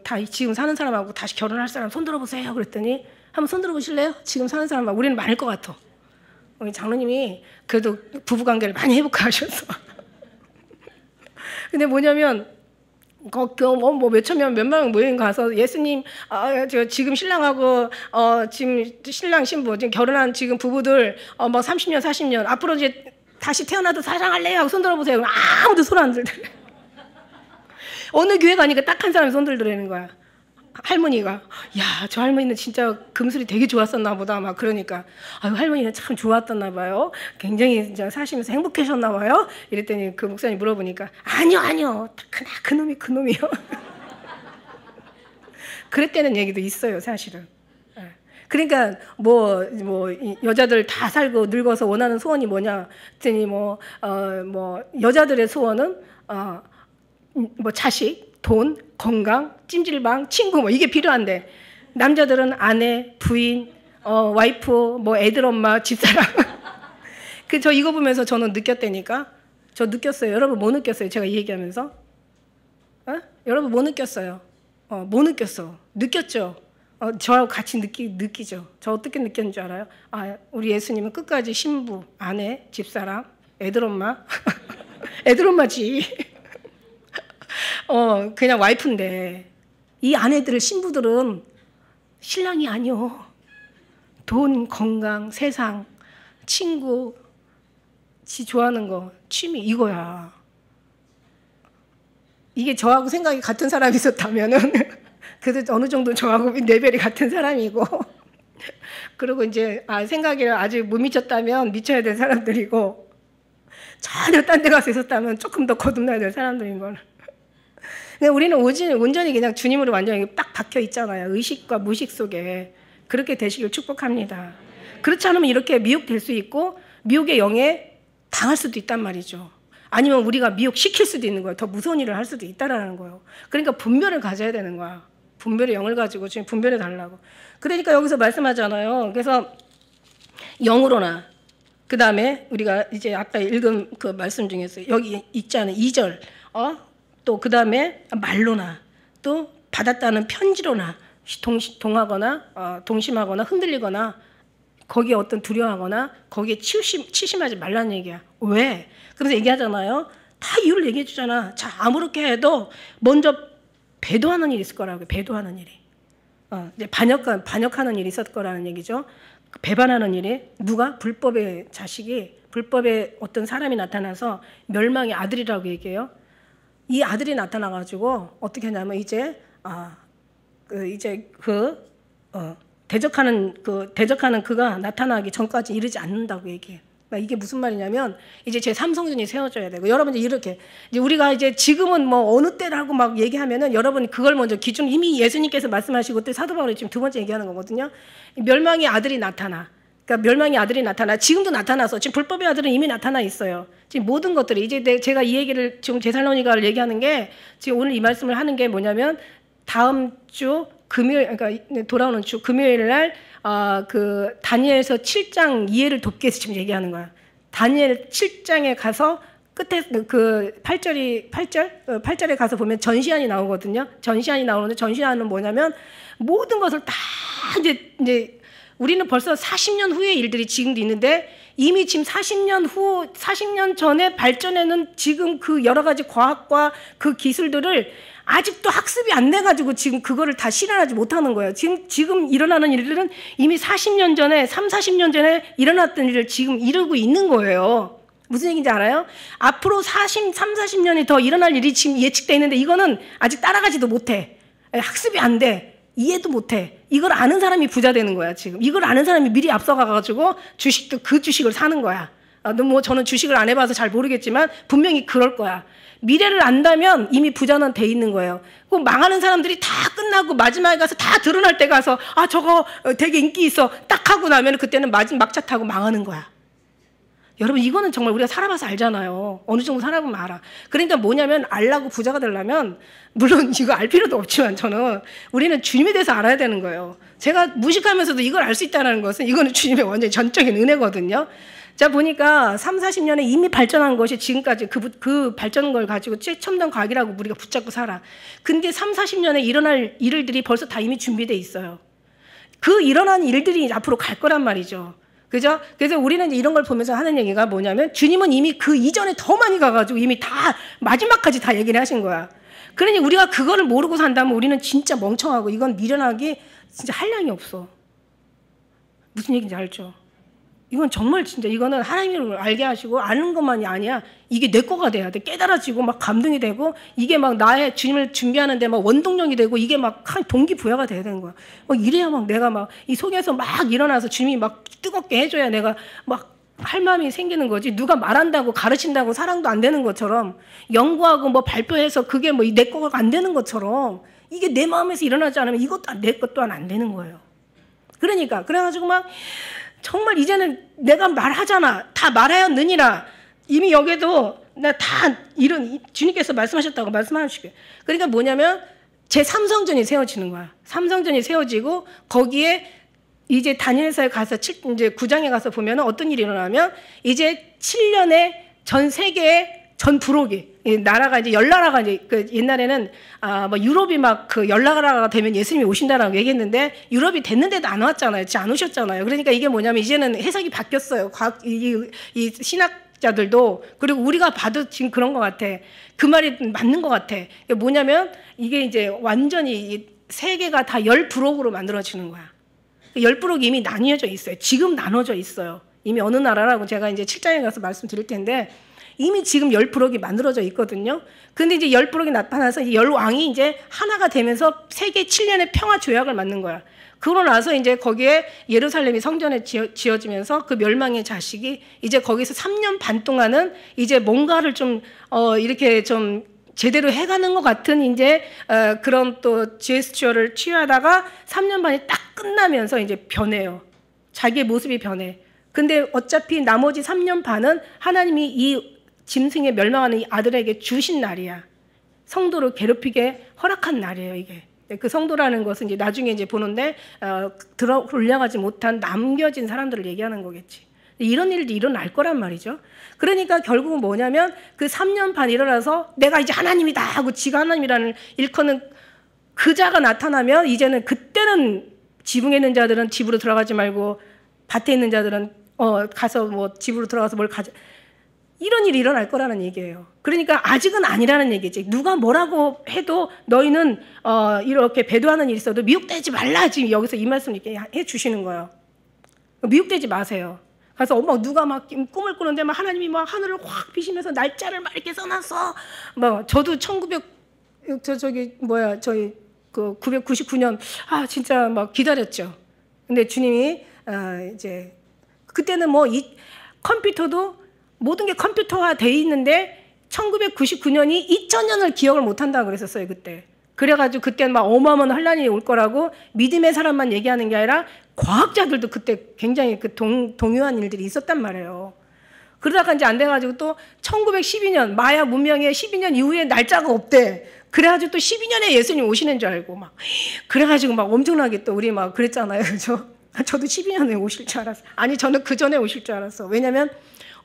다 지금 사는 사람하고 다시 결혼할 사람 손 들어보세요. 그랬더니 한번 손 들어보실래요? 지금 사는 사람 우리는 많을 것 같아. 우리 장로님이 그래도 부부관계를 많이 회복하셔서. 근데 뭐냐면 뭐 몇천 명, 몇만 명 모임 가서 예수님, 저 지금 신랑하고 지금 신랑 신부 지금 결혼한 지금 부부들 뭐 30년, 40년 앞으로 이제 다시 태어나도 사랑할래요 하고 손 들어보세요. 아무도 손 안 들더래. 어느 교회 가니까 딱 한 사람이 손 들더라는 거야. 할머니가 야, 저 할머니는 진짜 금술이 되게 좋았었나 보다 막 그러니까 아유 할머니는 참 좋았었나 봐요. 굉장히 진짜 사시면서 행복하셨나 봐요. 이랬더니 그 목사님 물어보니까 아니요 그놈이요. 그랬다는 얘기도 있어요 사실은. 그러니까 뭐 여자들 다 살고 늙어서 원하는 소원이 뭐냐 했더니 뭐 여자들의 소원은 뭐 자식, 돈, 건강, 찜질방, 친구 뭐 이게 필요한데 남자들은 아내, 부인, 와이프, 뭐 애들 엄마, 집사람. 저 이거 보면서 저는 느꼈다니까. 저 느꼈어요. 여러분 뭐 느꼈어요? 제가 이 얘기하면서. 여러분 뭐 느꼈어요? 뭐 느꼈어? 느꼈죠? 저하고 같이 느끼죠. 저 어떻게 느꼈는 줄 알아요? 우리 예수님은 끝까지 신부, 아내, 집사람, 애들 엄마. 애들 엄마지. 그냥 와이프인데 이 아내들 신부들은 신랑이 아니요. 돈, 건강, 세상, 친구, 지 좋아하는 거, 취미 이거야. 이게 저하고 생각이 같은 사람이 있었다면은 그래도 어느 정도 저하고 레벨이 같은 사람이고 그리고 이제 생각이 아직 못 미쳤다면 미쳐야 될 사람들이고 전혀 딴 데 가서 있었다면 조금 더 거듭나야 될 사람들인 거는. 근데 우리는 온전히 그냥 주님으로 완전히 딱 박혀 있잖아요. 의식과 무식 속에. 그렇게 되시길 축복합니다. 그렇지 않으면 이렇게 미혹될 수 있고 미혹의 영에 당할 수도 있단 말이죠. 아니면 우리가 미혹시킬 수도 있는 거예요. 더 무서운 일을 할 수도 있다라는 거예요. 그러니까 분별을 가져야 되는 거야. 분별의 영을 가지고 지금 분별해 달라고. 그러니까 여기서 말씀하잖아요. 그래서 영으로나 그 다음에 우리가 이제 아까 읽은 그 말씀 중에서 여기 있잖아요. 2절 또 그 다음에 말로나 또 받았다는 편지로나 동심하거나 흔들리거나 거기에 어떤 두려워하거나 거기에 치심하지 말라는 얘기야. 왜? 그래서 얘기하잖아요. 다 이유를 얘기해 주잖아. 자, 아무렇게 해도 먼저 배도하는 일이 있을 거라고. 배도하는 일이. 이제 반역하는 일이 있을 거라는 얘기죠. 배반하는 일이 누가? 불법의 자식이 불법의 어떤 사람이 나타나서 멸망의 아들이라고 얘기해요. 이 아들이 나타나가지고 어떻게 하냐면 이제 대적하는 그가 나타나기 전까지 이르지 않는다고 얘기해. 그러니까 이게 무슨 말이냐면 이제 제 3성전이 세워져야 되고 여러분 이제 우리가 이제 지금은 뭐 어느 때라고 막 얘기하면은 여러분이 그걸 먼저 기준 이미 예수님께서 말씀하시고 때 사도 바울이 지금 두 번째 얘기하는 거거든요. 멸망의 아들이 나타나. 그러니까 멸망의 아들이 나타나. 지금도 나타나서 지금 불법의 아들은 이미 나타나 있어요. 지금 모든 것들이 이제 제가 이 얘기를 지금 데살로니가를 얘기하는 게 지금 오늘 이 말씀을 하는 게 뭐냐면 다음 주 금요일 그러니까 돌아오는 주 금요일 날 그 다니엘서 7장 이해를 돕기 위해서 지금 얘기하는 거야. 다니엘 7장에 가서 끝에 그 8절에 가서 보면 전시안이 나오거든요. 전시안이 나오는데 전시안은 뭐냐면 모든 것을 다 이제 우리는 벌써 40년 후의 일들이 지금도 있는데 이미 지금 40년 전에 발전에는 지금 그 여러 가지 과학과 그 기술들을 아직도 학습이 안 돼가지고 지금 그거를 다 실현하지 못하는 거예요. 지금 일어나는 일들은 이미 40년 전에, 40년 전에 일어났던 일을 지금 이루고 있는 거예요. 무슨 얘기인지 알아요? 앞으로 40년이 더 일어날 일이 지금 예측돼 있는데 이거는 아직 따라가지도 못해. 학습이 안 돼. 이해도 못해. 이걸 아는 사람이 부자 되는 거야, 지금. 이걸 아는 사람이 미리 앞서가가지고 주식도 그 주식을 사는 거야. 뭐 저는 주식을 안 해봐서 잘 모르겠지만 분명히 그럴 거야. 미래를 안다면 이미 부자는 돼 있는 거예요. 그 망하는 사람들이 다 끝나고 마지막에 가서 다 드러날 때 가서 저거 되게 인기 있어 딱 하고 나면 그때는 막차 타고 망하는 거야. 여러분 이거는 정말 우리가 살아봐서 알잖아요. 어느 정도 살아보면 알아. 그러니까 뭐냐면 알라고 부자가 되려면 물론 이거 알 필요도 없지만 우리는 주님에 대해서 알아야 되는 거예요. 제가 무식하면서도 이걸 알 수 있다는 것은 이거는 주님의 완전히 전적인 은혜거든요. 자 보니까 3, 40년에 이미 발전한 것이 지금까지 그 발전한 걸 가지고 최첨단 과학이라고 우리가 붙잡고 살아. 근데 3, 40년에 일어날 일들이 벌써 다 이미 준비돼 있어요. 그 일어난 일들이 앞으로 갈 거란 말이죠. 그죠? 그래서 우리는 이런 걸 보면서 하는 얘기가 뭐냐면 주님은 이미 그 이전에 더 많이 가가지고 이미 다 마지막까지 다 얘기를 하신 거야. 그러니 우리가 그거를 모르고 산다면 우리는 진짜 멍청하고 이건 미련하기 진짜 한량이 없어. 무슨 얘기인지 알죠? 이건 정말 진짜 이거는 하나님을 알게 하시고 아는 것만이 아니야. 이게 내 거가 돼야 돼. 깨달아지고 막 감동이 되고 이게 막 나의 주님을 준비하는데 막 원동력이 되고 이게 막 동기부여가 돼야 되는 거야. 이래야 막 내가 막 이 속에서 막 일어나서 주님이 막 뜨겁게 해줘야 내가 막 할 마음이 생기는 거지. 누가 말한다고 가르친다고 사랑도 안 되는 것처럼 연구하고 뭐 발표해서 그게 뭐 내 거가 안 되는 것처럼 이게 내 마음에서 일어나지 않으면 이것도 내 것 또한 안 되는 거예요. 그러니까 그래가지고 막 정말 이제는 내가 말하잖아. 다 말하였느니라. 이미 여기도 나 다 이런 주님께서 말씀하셨다고 말씀하시게. 그러니까 뭐냐면 제 삼성전이 세워지는 거야. 삼성전이 세워지고 거기에 이제 다니엘서에 가서 이제 9장에 가서 보면 어떤 일이 일어나면 이제 7년에 전 세계의 전 부록이 나라가 이제 열 나라가 이제 그 옛날에는 뭐 유럽이 막 그 열 나라가 되면 예수님이 오신다라고 얘기했는데 유럽이 됐는데도 안 왔잖아요. 안 오셨잖아요. 그러니까 이게 뭐냐면 이제는 해석이 바뀌었어요. 과학 이 신학자들도 그리고 우리가 봐도 지금 그런 것 같아. 그 말이 맞는 것 같아. 이게 뭐냐면 이게 이제 완전히 세계가 다 열 부록으로 만들어지는 거야. 열 부록이 이미 나뉘어져 있어요. 지금 나눠져 있어요. 이미 어느 나라라고 제가 이제 7장에 가서 말씀드릴 텐데. 이미 지금 열 부록이 만들어져 있거든요. 근데 이제 열 부록이 나타나서 이 열 왕이 이제 하나가 되면서 세계 7년의 평화 조약을 만든 거야. 그러고 나서 이제 거기에 예루살렘이 성전에 지어지면서 그 멸망의 자식이 이제 거기서 3년 반 동안은 이제 뭔가를 좀 이렇게 좀 제대로 해가는 것 같은 이제 그런 또 제스처를 취하다가 3년 반이 딱 끝나면서 이제 변해요. 자기의 모습이 변해. 근데 어차피 나머지 3년 반은 하나님이 이 짐승에 멸망하는 이 아들에게 주신 날이야. 성도를 괴롭히게 허락한 날이에요, 이게. 그 성도라는 것은 이제 나중에 이제 보는데 들어 올라가지 못한 남겨진 사람들을 얘기하는 거겠지. 이런 일도 일어날 거란 말이죠. 그러니까 결국은 뭐냐면 그 3년 반 일어나서 내가 이제 하나님이다 하고 지가 하나님이라는 일컫는 그 자가 나타나면 이제는 그때는 지붕에 있는 자들은 집으로 들어가지 말고 밭에 있는 자들은 가서 뭐 집으로 들어가서 뭘 가져. 이런 일이 일어날 거라는 얘기예요. 그러니까 아직은 아니라는 얘기지. 누가 뭐라고 해도 너희는 이렇게 배도하는 일이 있어도 미혹되지 말라. 지금 여기서 이 말씀 이렇게 해주시는 거예요. 미혹되지 마세요. 그래서 누가 막 꿈을 꾸는데 막 하나님이 막 하늘을 확 비시면서 날짜를 막 이렇게 써놨어. 뭐 저도 999년 진짜 막 기다렸죠. 근데 주님이 이제 그때는 뭐 이 컴퓨터도 모든 게 컴퓨터화 돼 있는데 1999년이 2000년을 기억을 못 한다고 그랬었어요, 그때. 그래가지고 그때 막 어마어마한 혼란이 올 거라고 믿음의 사람만 얘기하는 게 아니라 과학자들도 그때 굉장히 그 동요한 일들이 있었단 말이에요. 그러다가 이제 안 돼가지고 또 1912년 마야 문명의 12년 이후에 날짜가 없대. 그래가지고 또 12년에 예수님 오시는 줄 알고 막 그래가지고 막 엄청나게 또 우리 막 그랬잖아요, 그죠? 저도 12년에 오실 줄 알았어. 아니 저는 그 전에 오실 줄 알았어. 왜냐면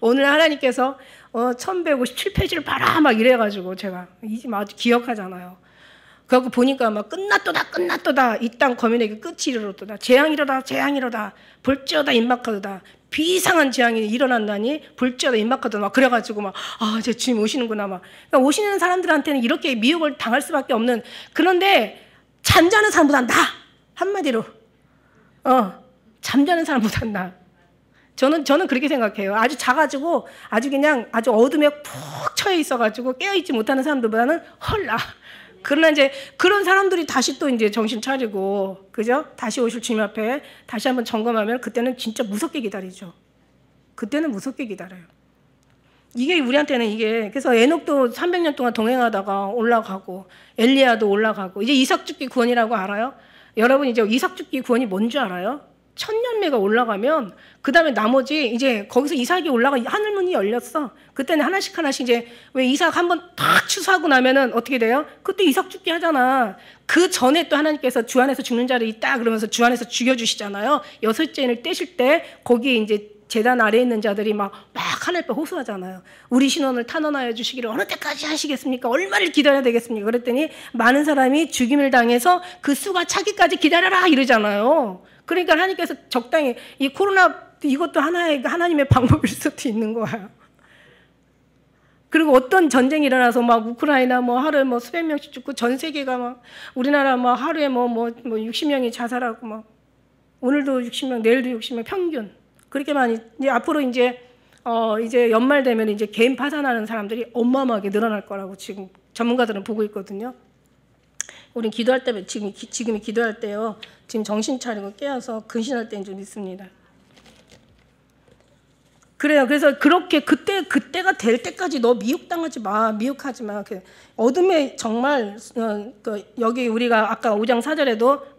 오늘 하나님께서 1157페이지를 봐라 막 이래가지고 제가 이제 아주 기억하잖아요. 그래갖고 보니까 막 끝났도다 이 땅 거민에게 끝이 이르렀도다 재앙이로다 볼지어다 임박하도다 비상한 재앙이 일어난다니 볼지어다 임박하도다 막 그래가지고 막 제 주님 오시는구나 막. 그러니까 오시는 사람들한테는 이렇게 미혹을 당할 수밖에 없는. 그런데 잠자는 사람보다 나 한마디로 잠자는 사람보다 나. 저는 그렇게 생각해요. 아주 작아지고 아주 그냥 아주 어둠에 푹 처해 있어가지고 깨어있지 못하는 사람들보다는 헐 나. 그러나 이제 그런 사람들이 다시 또 이제 정신 차리고, 그죠? 다시 오실 주님 앞에 다시 한번 점검하면 그때는 진짜 무섭게 기다리죠. 그때는 무섭게 기다려요. 이게 우리한테는 이게, 그래서 에녹도 300년 동안 동행하다가 올라가고, 엘리야도 올라가고, 이제 이삭 죽기 구원이라고 알아요? 여러분 이제 이삭 죽기 구원이 뭔지 알아요? 천년매가 올라가면 그 다음에 나머지 이제 거기서 이삭이 올라가 하늘문이 열렸어. 그때는 하나씩 이제 왜 이삭 한번 탁 추수하고 나면은 어떻게 돼요? 그때 이삭 죽기 하잖아. 그 전에 또 하나님께서 주 안에서 죽는 자를 있다 그러면서 주 안에서 죽여주시잖아요. 여섯째 인을 떼실 때 거기에 이제 제단 아래에 있는 자들이 막 하늘 앞에 호소하잖아요. 우리 신원을 탄원하여 주시기를 어느 때까지 하시겠습니까? 얼마를 기다려야 되겠습니까? 그랬더니 많은 사람이 죽임을 당해서 그 수가 차기까지 기다려라 이러잖아요. 그러니까 하나님께서 적당히 이 코로나 이것도 하나님의 방법일 수도 있는 거야. 그리고 어떤 전쟁이 일어나서 막 우크라이나 뭐 하루에 뭐 수백 명씩 죽고 전 세계가 막 우리나라 뭐 하루에 뭐 60명이 자살하고 막 오늘도 60명, 내일도 60명 평균 그렇게 많이 이제 앞으로 이제 연말 되면 이제 개인 파산하는 사람들이 어마어마하게 늘어날 거라고 지금 전문가들은 보고 있거든요. 우린 기도할 때 지금이 기도할 때요. 지금 정신 차리고 깨어서 근신할 때는 좀 있습니다. 그래요. 그래서 그렇게 그때가 될 때까지 너 미혹당하지 마, 미혹하지 마. 어둠에 정말 여기 우리가 아까 5장 4절에도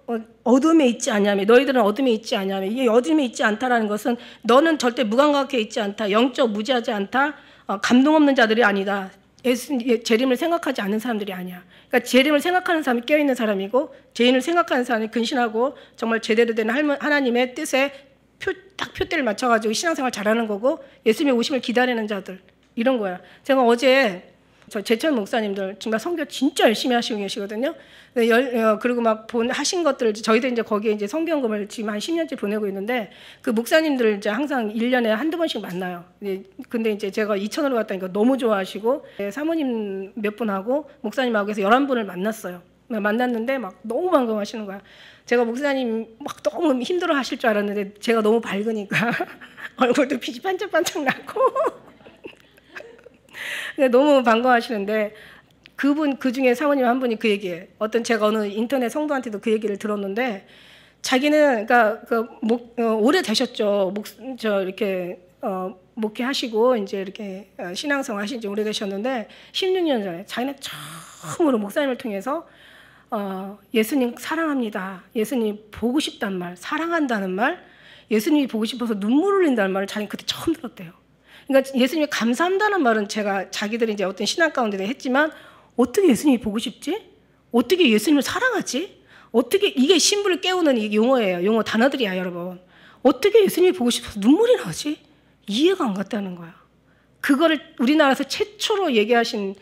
어둠에 있지 않냐며 너희들은 어둠에 있지 않냐며 이게 어둠에 있지 않다라는 것은 너는 절대 무감각해 있지 않다, 영적 무지하지 않다, 감동 없는 자들이 아니다. 재림을 생각하지 않는 사람들이 아니야. 그러니까 재림을 생각하는 사람이 깨어있는 사람이고 죄인을 생각하는 사람이 근신하고 정말 제대로 된 하나님의 뜻에 딱 표대를 맞춰가지고 신앙생활 잘하는 거고 예수님의 오심을 기다리는 자들 이런 거야. 제가 어제 제철 목사님들 정말 선교 진짜 열심히 하시고 계시거든요. 그리고 막 하신 것들 저희들 이제 거기에 이제 성경금을 지금 한 10년째 보내고 있는데 그 목사님들 이제 항상 1년에 한두 번씩 만나요. 근데 이제 제가 2천으로 갔다니까 너무 좋아하시고 사모님 몇 분하고 목사님하고 해서 11분을 만났어요. 만났는데 막 너무 반가워하시는 거야. 제가 목사님 막 너무 힘들어 하실 줄 알았는데 제가 너무 밝으니까 얼굴도 빛이 반짝반짝 나고 너무 반가워하시는데 그 중에 사모님 한 분이 그 얘기해. 제가 어느 인터넷 성도한테도 그 얘기를 들었는데 자기는 그러니까 오래 되셨죠. 이렇게 목회하시고 이제 이렇게 신앙생활 하신 지 오래 되셨는데 16년 전에 자기는 처음으로 목사님을 통해서 예수님 사랑합니다. 예수님 보고 싶단 말, 사랑한다는 말, 예수님이 보고 싶어서 눈물 흘린다는 말을 자기는 그때 처음 들었대요. 그러니까 예수님이 감사한다는 말은 자기들이 이제 어떤 신앙 가운데 했지만 어떻게 예수님이 보고 싶지? 어떻게 예수님을 사랑하지? 어떻게 이게 신부를 깨우는 이 용어예요. 용어 단어들이야, 여러분. 어떻게 예수님이 보고 싶어서 눈물이 나지? 이해가 안 갔다는 거야. 그거를 우리나라에서 최초로 얘기하신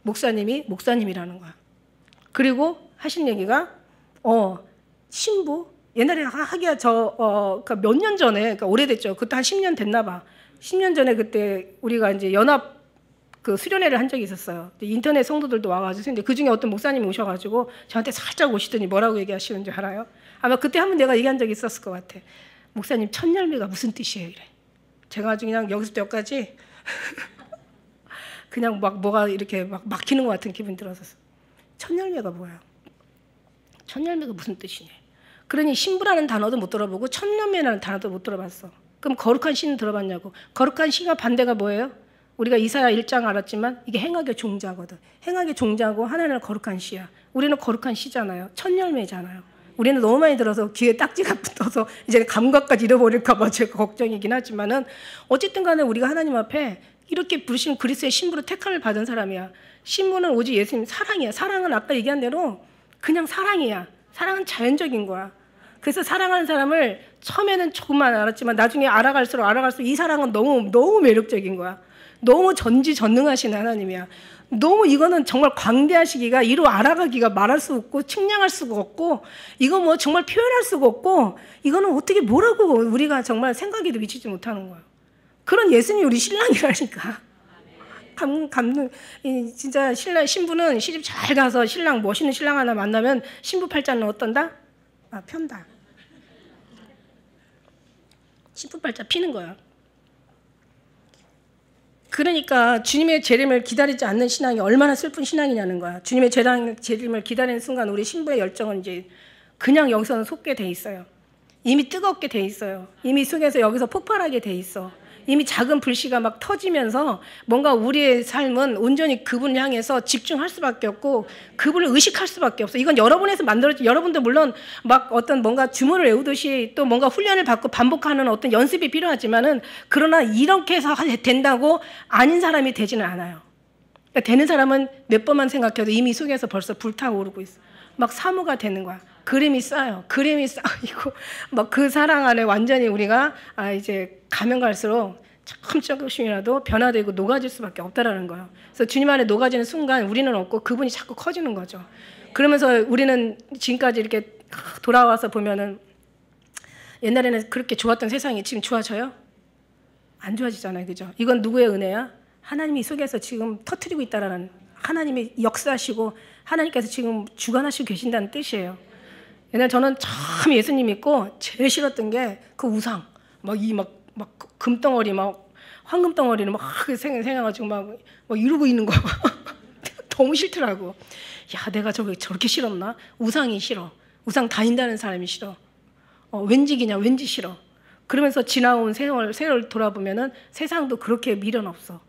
목사님이 목사님이라는 거야. 그리고 하신 얘기가 신부 옛날에 하기야 그러니까 몇 년 전에 그러니까 오래됐죠. 그때 한 10년 됐나 봐. 10년 전에 그때 우리가 이제 연합 수련회를 한 적이 있었어요. 인터넷 성도들도 와가지고 근데 그 중에 어떤 목사님이 오셔가지고 저한테 살짝 오시더니 뭐라고 얘기하시는 줄 알아요? 아마 그때 한번 내가 얘기한 적이 있었을 것 같아. 목사님 첫 열매가 무슨 뜻이에요? 이래. 제가 아주 그냥 여기서부터 여기까지 그냥 막 뭐가 이렇게 막 막히는 것 같은 기분 들었었어. 첫 열매가 뭐야? 첫 열매가 무슨 뜻이냐? 그러니 신부라는 단어도 못 들어보고 첫 열매라는 단어도 못 들어봤어. 그럼 거룩한 씨는 들어봤냐고. 거룩한 씨가 반대가 뭐예요? 우리가 이사야 1장 알았지만 이게 행악의 종자거든. 행악의 종자고 하나는 거룩한 씨야. 우리는 거룩한 씨잖아요. 첫 열매잖아요. 우리는 너무 많이 들어서 귀에 딱지가 붙어서 이제 감각까지 잃어버릴까 봐 제가 걱정이긴 하지만은 어쨌든 간에 우리가 하나님 앞에 이렇게 부르신 그리스도의 신부로 택함을 받은 사람이야. 신부는 오직 예수님 사랑이야. 사랑은 아까 얘기한 대로 그냥 사랑이야. 사랑은 자연적인 거야. 그래서 사랑하는 사람을 처음에는 조금만 알았지만 나중에 알아갈수록 이 사랑은 너무 매력적인 거야. 너무 전지전능하신 하나님이야. 너무 이거는 정말 광대하시기가 이로 알아가기가 말할 수 없고 측량할 수가 없고 이거 뭐 정말 표현할 수가 없고 이거는 어떻게 뭐라고 우리가 정말 생각에도 미치지 못하는 거야. 그런 예수님이 우리 신랑이라니까. 진짜 신부는 시집 잘 가서 멋있는 신랑 하나 만나면 신부 팔자는 어떤다? 편다. 신부 팔자 피는 거야. 그러니까 주님의 재림을 기다리지 않는 신앙이 얼마나 슬픈 신앙이냐는 거야. 주님의 재림을 기다리는 순간 우리 신부의 열정은 이제 그냥 여기서는 속게 돼 있어요. 이미 뜨겁게 돼 있어요. 이미 속에서 여기서 폭발하게 돼 있어. 이미 작은 불씨가 막 터지면서 뭔가 우리의 삶은 온전히 그분을 향해서 집중할 수밖에 없고 그분을 의식할 수밖에 없어. 이건 여러분에서 만들어진, 여러분도 물론 막 어떤 뭔가 주문을 외우듯이 또 뭔가 훈련을 받고 반복하는 어떤 연습이 필요하지만은 그러나 이렇게 해서 된다고 아닌 사람이 되지는 않아요. 그러니까 되는 사람은 몇 번만 생각해도 이미 속에서 벌써 불타오르고 있어. 막 사모가 되는 거야. 그림이 쌓여. 그림이 쌓이고 막 그 사랑 안에 완전히 우리가 이제 가면 갈수록 조금씩이라도 변화되고 녹아질 수밖에 없다라는 거예요. 그래서 주님 안에 녹아지는 순간 우리는 없고 그분이 자꾸 커지는 거죠. 그러면서 우리는 지금까지 이렇게 돌아와서 보면은 옛날에는 그렇게 좋았던 세상이 지금 좋아져요? 안 좋아지잖아요. 그죠? 이건 누구의 은혜야? 하나님이 속에서 지금 터뜨리고 있다라는, 하나님이 역사하시고 하나님께서 지금 주관하시고 계신다는 뜻이에요. 옛날 저는 참 예수님 믿고 제일 싫었던 게 그 우상, 막 금덩어리, 막 황금덩어리를 막 생겨가지고 막 이러고 있는 거 너무 싫더라고. 야, 내가 저렇게 싫었나? 우상이 싫어. 우상 다닌다는 사람이 싫어. 왠지 그냥 왠지 싫어. 그러면서 지나온 세월 돌아보면은 세상도 그렇게 미련 없어.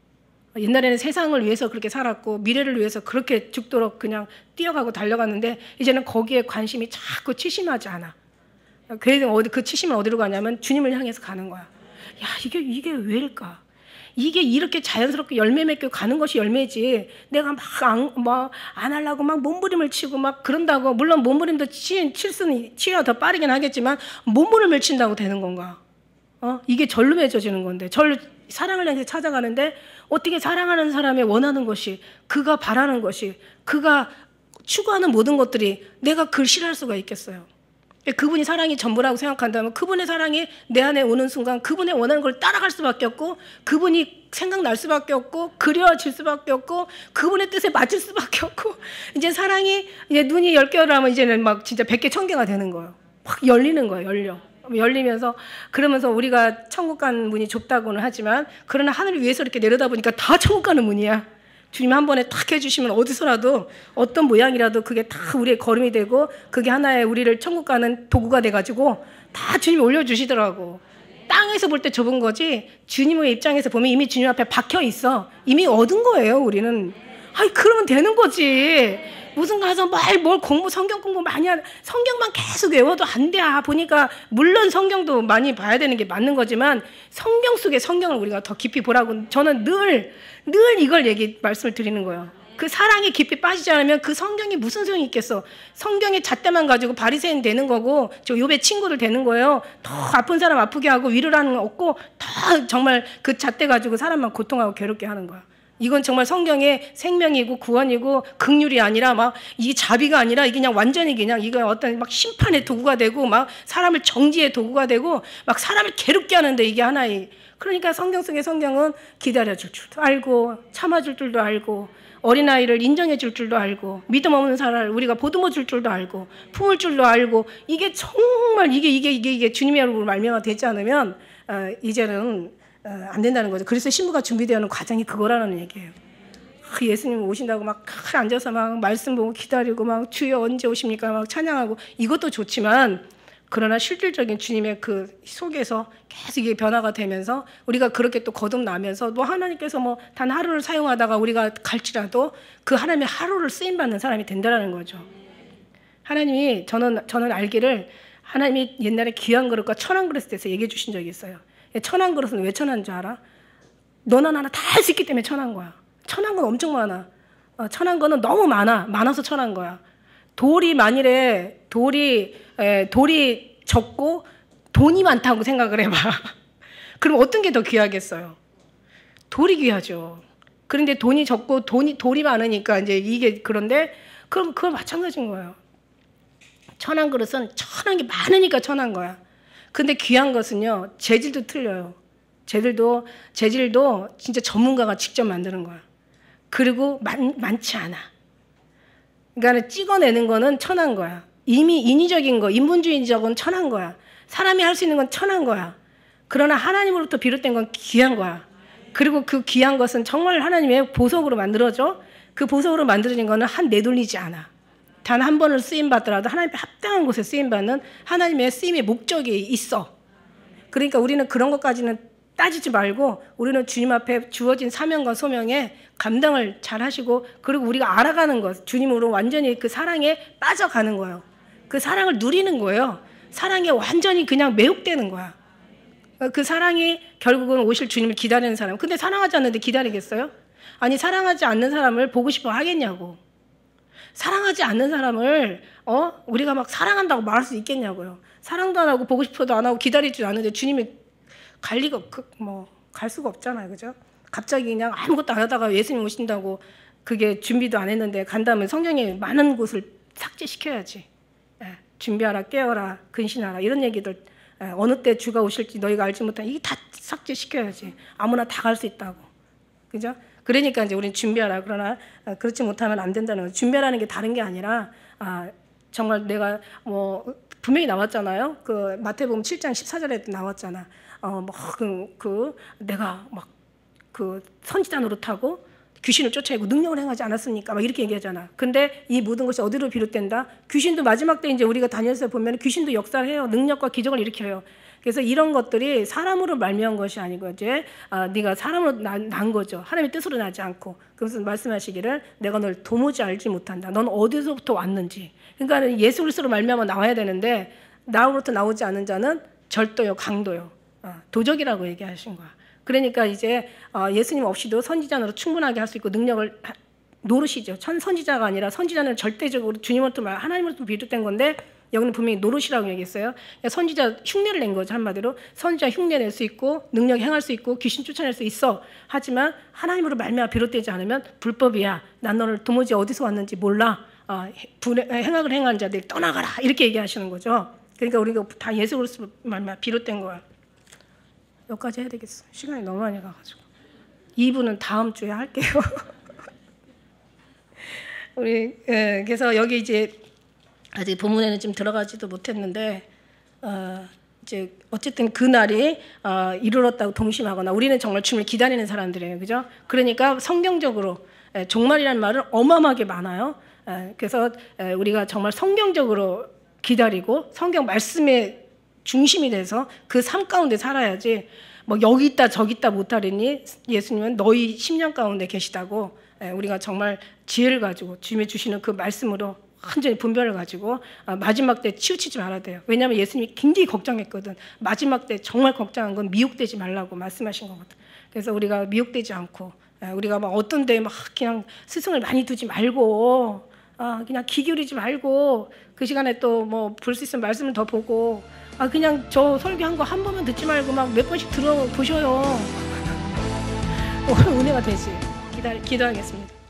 옛날에는 세상을 위해서 그렇게 살았고 미래를 위해서 그렇게 죽도록 그냥 뛰어가고 달려갔는데 이제는 거기에 관심이 자꾸 치심하지 않아. 그래서 그 치심은 어디로 가냐면 주님을 향해서 가는 거야. 야, 이게 왜일까? 이게 이렇게 자연스럽게 열매 맺고 가는 것이 열매지. 내가 막 안 하려고 막 몸부림을 치고 막 그런다고, 물론 몸부림도 치야 더 빠르긴 하겠지만 몸부림을 친다고 되는 건가? 이게 절로 맺어지는 건데, 사랑을 향해서 찾아가는데 어떻게 사랑하는 사람의 원하는 것이, 그가 바라는 것이, 그가 추구하는 모든 것들이 내가 그걸 싫어할 수가 있겠어요? 그분이 사랑이 전부라고 생각한다면 그분의 사랑이 내 안에 오는 순간 그분의 원하는 걸 따라갈 수밖에 없고 그분이 생각날 수밖에 없고 그려질 수밖에 없고 그분의 뜻에 맞을 수밖에 없고 이제 사랑이 이제 눈이 10개를 하면 이제는 막 진짜 100개 1000개가 되는 거예요. 확 열리는 거예요. 열리면서 그러면서 우리가 천국 가는 문이 좁다고는 하지만 그러나 하늘을 위해서 이렇게 내려다보니까 다 천국 가는 문이야. 주님 한 번에 탁 해주시면 어디서라도 어떤 모양이라도 그게 다 우리의 걸음이 되고 그게 하나의 우리를 천국 가는 도구가 돼가지고 다 주님이 올려주시더라고. 땅에서 볼 때 좁은 거지 주님의 입장에서 보면 이미 주님 앞에 박혀 있어. 이미 얻은 거예요 우리는. 그러면 되는 거지. 무슨 가서 뭘 성경 공부 많이 하는, 성경만 계속 외워도 안 돼. 보니까 물론 성경도 많이 봐야 되는 게 맞는 거지만 성경 속의 성경을 우리가 더 깊이 보라고 저는 늘 이걸 말씀을 드리는 거예요. 그 사랑에 깊이 빠지지 않으면 그 성경이 무슨 소용이 있겠어. 성경의 잣대만 가지고 바리새인 되는 거고 저 욥의 친구들 되는 거예요. 더 아픈 사람 아프게 하고 위로를 하는 거 없고 더 정말 그 잣대 가지고 사람만 고통하고 괴롭게 하는 거야. 이건 정말 성경의 생명이고 구원이고 긍휼이 아니라 막 이게 자비가 아니라 이게 그냥 완전히 그냥 이거 어떤 막 심판의 도구가 되고 막 사람을 정지의 도구가 되고 막 사람을 괴롭게 하는데 이게 하나의, 그러니까 성경 속의 성경은 기다려줄 줄도 알고 참아줄 줄도 알고 어린아이를 인정해 줄 줄도 알고 믿음 없는 사람을 우리가 보듬어 줄 줄도 알고 품을 줄도 알고 이게 정말 이게 주님의 얼굴로 말미암아 되지 않으면 이제는 안 된다는 거죠. 그래서 신부가 준비되는 과정이 그거라는 얘기예요. 예수님 오신다고 막 앉아서 막 말씀 보고 기다리고 막 주여 언제 오십니까 막 찬양하고 이것도 좋지만 그러나 실질적인 주님의 그 속에서 계속 이게 변화가 되면서 우리가 그렇게 또 거듭나면서 뭐 하나님께서 뭐 단 하루를 사용하다가 우리가 갈지라도 그 하나님의 하루를 쓰임받는 사람이 된다는 거죠. 하나님이 저는 알기를 하나님이 옛날에 귀한 그릇과 천한 그릇에 대해서 얘기해 주신 적이 있어요. 천한 그릇은 왜 천한 줄 알아? 너나 나나 다 할 수 있기 때문에 천한 거야. 천한 건 엄청 많아. 천한 거는 너무 많아서 천한 거야. 돌이 적고 돈이 많다고 생각을 해봐. 그럼 어떤 게 더 귀하겠어요? 돌이 귀하죠. 그런데 돈이 적고 돌이 많으니까 이제 이게 그런데 그럼 그거 마찬가지인 거예요. 천한 그릇은 천한 게 많으니까 천한 거야. 근데 귀한 것은요, 재질도 틀려요. 재질도 진짜 전문가가 직접 만드는 거야. 그리고 많지 않아. 그러니까 찍어내는 거는 천한 거야. 이미 인위적인 거, 인본주의적은 천한 거야. 사람이 할 수 있는 건 천한 거야. 그러나 하나님으로부터 비롯된 건 귀한 거야. 그리고 그 귀한 것은 정말 하나님의 보석으로 만들어져. 그 보석으로 만들어진 거는 한 내돌리지 않아. 단 한 번을 쓰임 받더라도 하나님의 합당한 곳에 쓰임 받는 하나님의 쓰임의 목적이 있어. 그러니까 우리는 그런 것까지는 따지지 말고 우리는 주님 앞에 주어진 사명과 소명에 감당을 잘 하시고, 그리고 우리가 알아가는 것, 주님으로 완전히 그 사랑에 빠져가는 거예요. 그 사랑을 누리는 거예요. 사랑에 완전히 그냥 매혹되는 거야. 그 사랑이 결국은 오실 주님을 기다리는 사람. 근데 사랑하지 않는데 기다리겠어요? 아니, 사랑하지 않는 사람을 보고 싶어 하겠냐고. 사랑하지 않는 사람을 우리가 막 사랑한다고 말할 수 있겠냐고요. 사랑도 안 하고 보고 싶어도 안 하고 기다리지 않는데 주님이 갈 리가 갈 수가 없잖아요, 그죠? 갑자기 그냥 아무것도 안 하다가 예수님 오신다고 그게 준비도 안 했는데 간다면 성경에 많은 곳을 삭제시켜야지. 예, 준비하라, 깨어라, 근신하라 이런 얘기들, 어느 때 주가 오실지 너희가 알지 못한 이게 다 삭제시켜야지. 아무나 다 갈 수 있다고, 그죠? 그러니까 이제 우리는 준비하라. 그러나 그렇지 못하면 안 된다는 거죠. 준비하라는 게 다른 게 아니라 정말 내가 분명히 나왔잖아요. 그 마태복음 7장 14절에 나왔잖아. 내가 막 그 선지자 노릇하고 귀신을 쫓아내고 능력을 행하지 않았습니까? 막 이렇게 얘기하잖아. 근데 이 모든 것이 어디로 비롯된다? 귀신도 마지막 때 이제 우리가 다니엘서 보면 귀신도 역사를 해요. 능력과 기적을 일으켜요. 그래서 이런 것들이 사람으로 말미암은 것이 아니고 이제 네가 사람으로 난 거죠. 하나님의 뜻으로 나지 않고. 그래서 말씀하시기를 내가 널 도무지 알지 못한다. 넌 어디서부터 왔는지. 그러니까 예수 그리스도로 말미암아 나와야 되는데 나로부터 나오지 않은 자는 절도요, 강도요, 도적이라고 얘기하신 거야. 그러니까 이제 예수님 없이도 선지자로 충분하게 할 수 있고 능력을 노릇이죠. 선지자가 아니라 선지자는 절대적으로 주님으로부터 하나님으로부터 비롯된 건데 여기는 분명히 노릇이라고 얘기했어요. 선지자 흉내를 낸 거죠. 한마디로 선지자 흉내 낼 수 있고 능력 행할 수 있고 귀신 쫓아낼 수 있어. 하지만 하나님으로 말미암아 비롯되지 않으면 불법이야. 난 너를 도무지 어디서 왔는지 몰라. 행악을 행하는 자들 떠나가라. 이렇게 얘기하시는 거죠. 그러니까 우리가 다 예수 그리스도 말미암아 비롯된 거야. 여기까지 해야 되겠어. 시간이 너무 많이 가가지고. 2부는 다음 주에 할게요. 그래서 여기 이제 아직 본문에는 좀 들어가지도 못했는데 이제 어쨌든 그 날이 이르렀다고 동심하거나 우리는 정말 주님을 기다리는 사람들이에요, 그죠? 그러니까 성경적으로 종말이라는 말은 어마어마하게 많아요. 그래서 우리가 정말 성경적으로 기다리고 성경 말씀의 중심이 돼서 그 삶 가운데 살아야지. 여기 있다 저기 있다 못하리니 예수님은 너희 심령 가운데 계시다고. 우리가 정말 지혜를 가지고 주님이 주시는 그 말씀으로 완전히 분별을 가지고 마지막 때 치우치지 말아야 돼요. 왜냐하면 예수님이 굉장히 걱정했거든. 마지막 때 정말 걱정한 건 미혹되지 말라고 말씀하신 거거든. 그래서 우리가 미혹되지 않고 우리가 막 어떤 데 막 그냥 스승을 많이 두지 말고 그냥 기 기울이지 말고 그 시간에 또 볼 수 있으면 말씀을 더 보고 그냥 저 설교한 거 한 번만 듣지 말고 막 몇 번씩 들어보셔요. 오늘 은혜가 되지. 기도하겠습니다.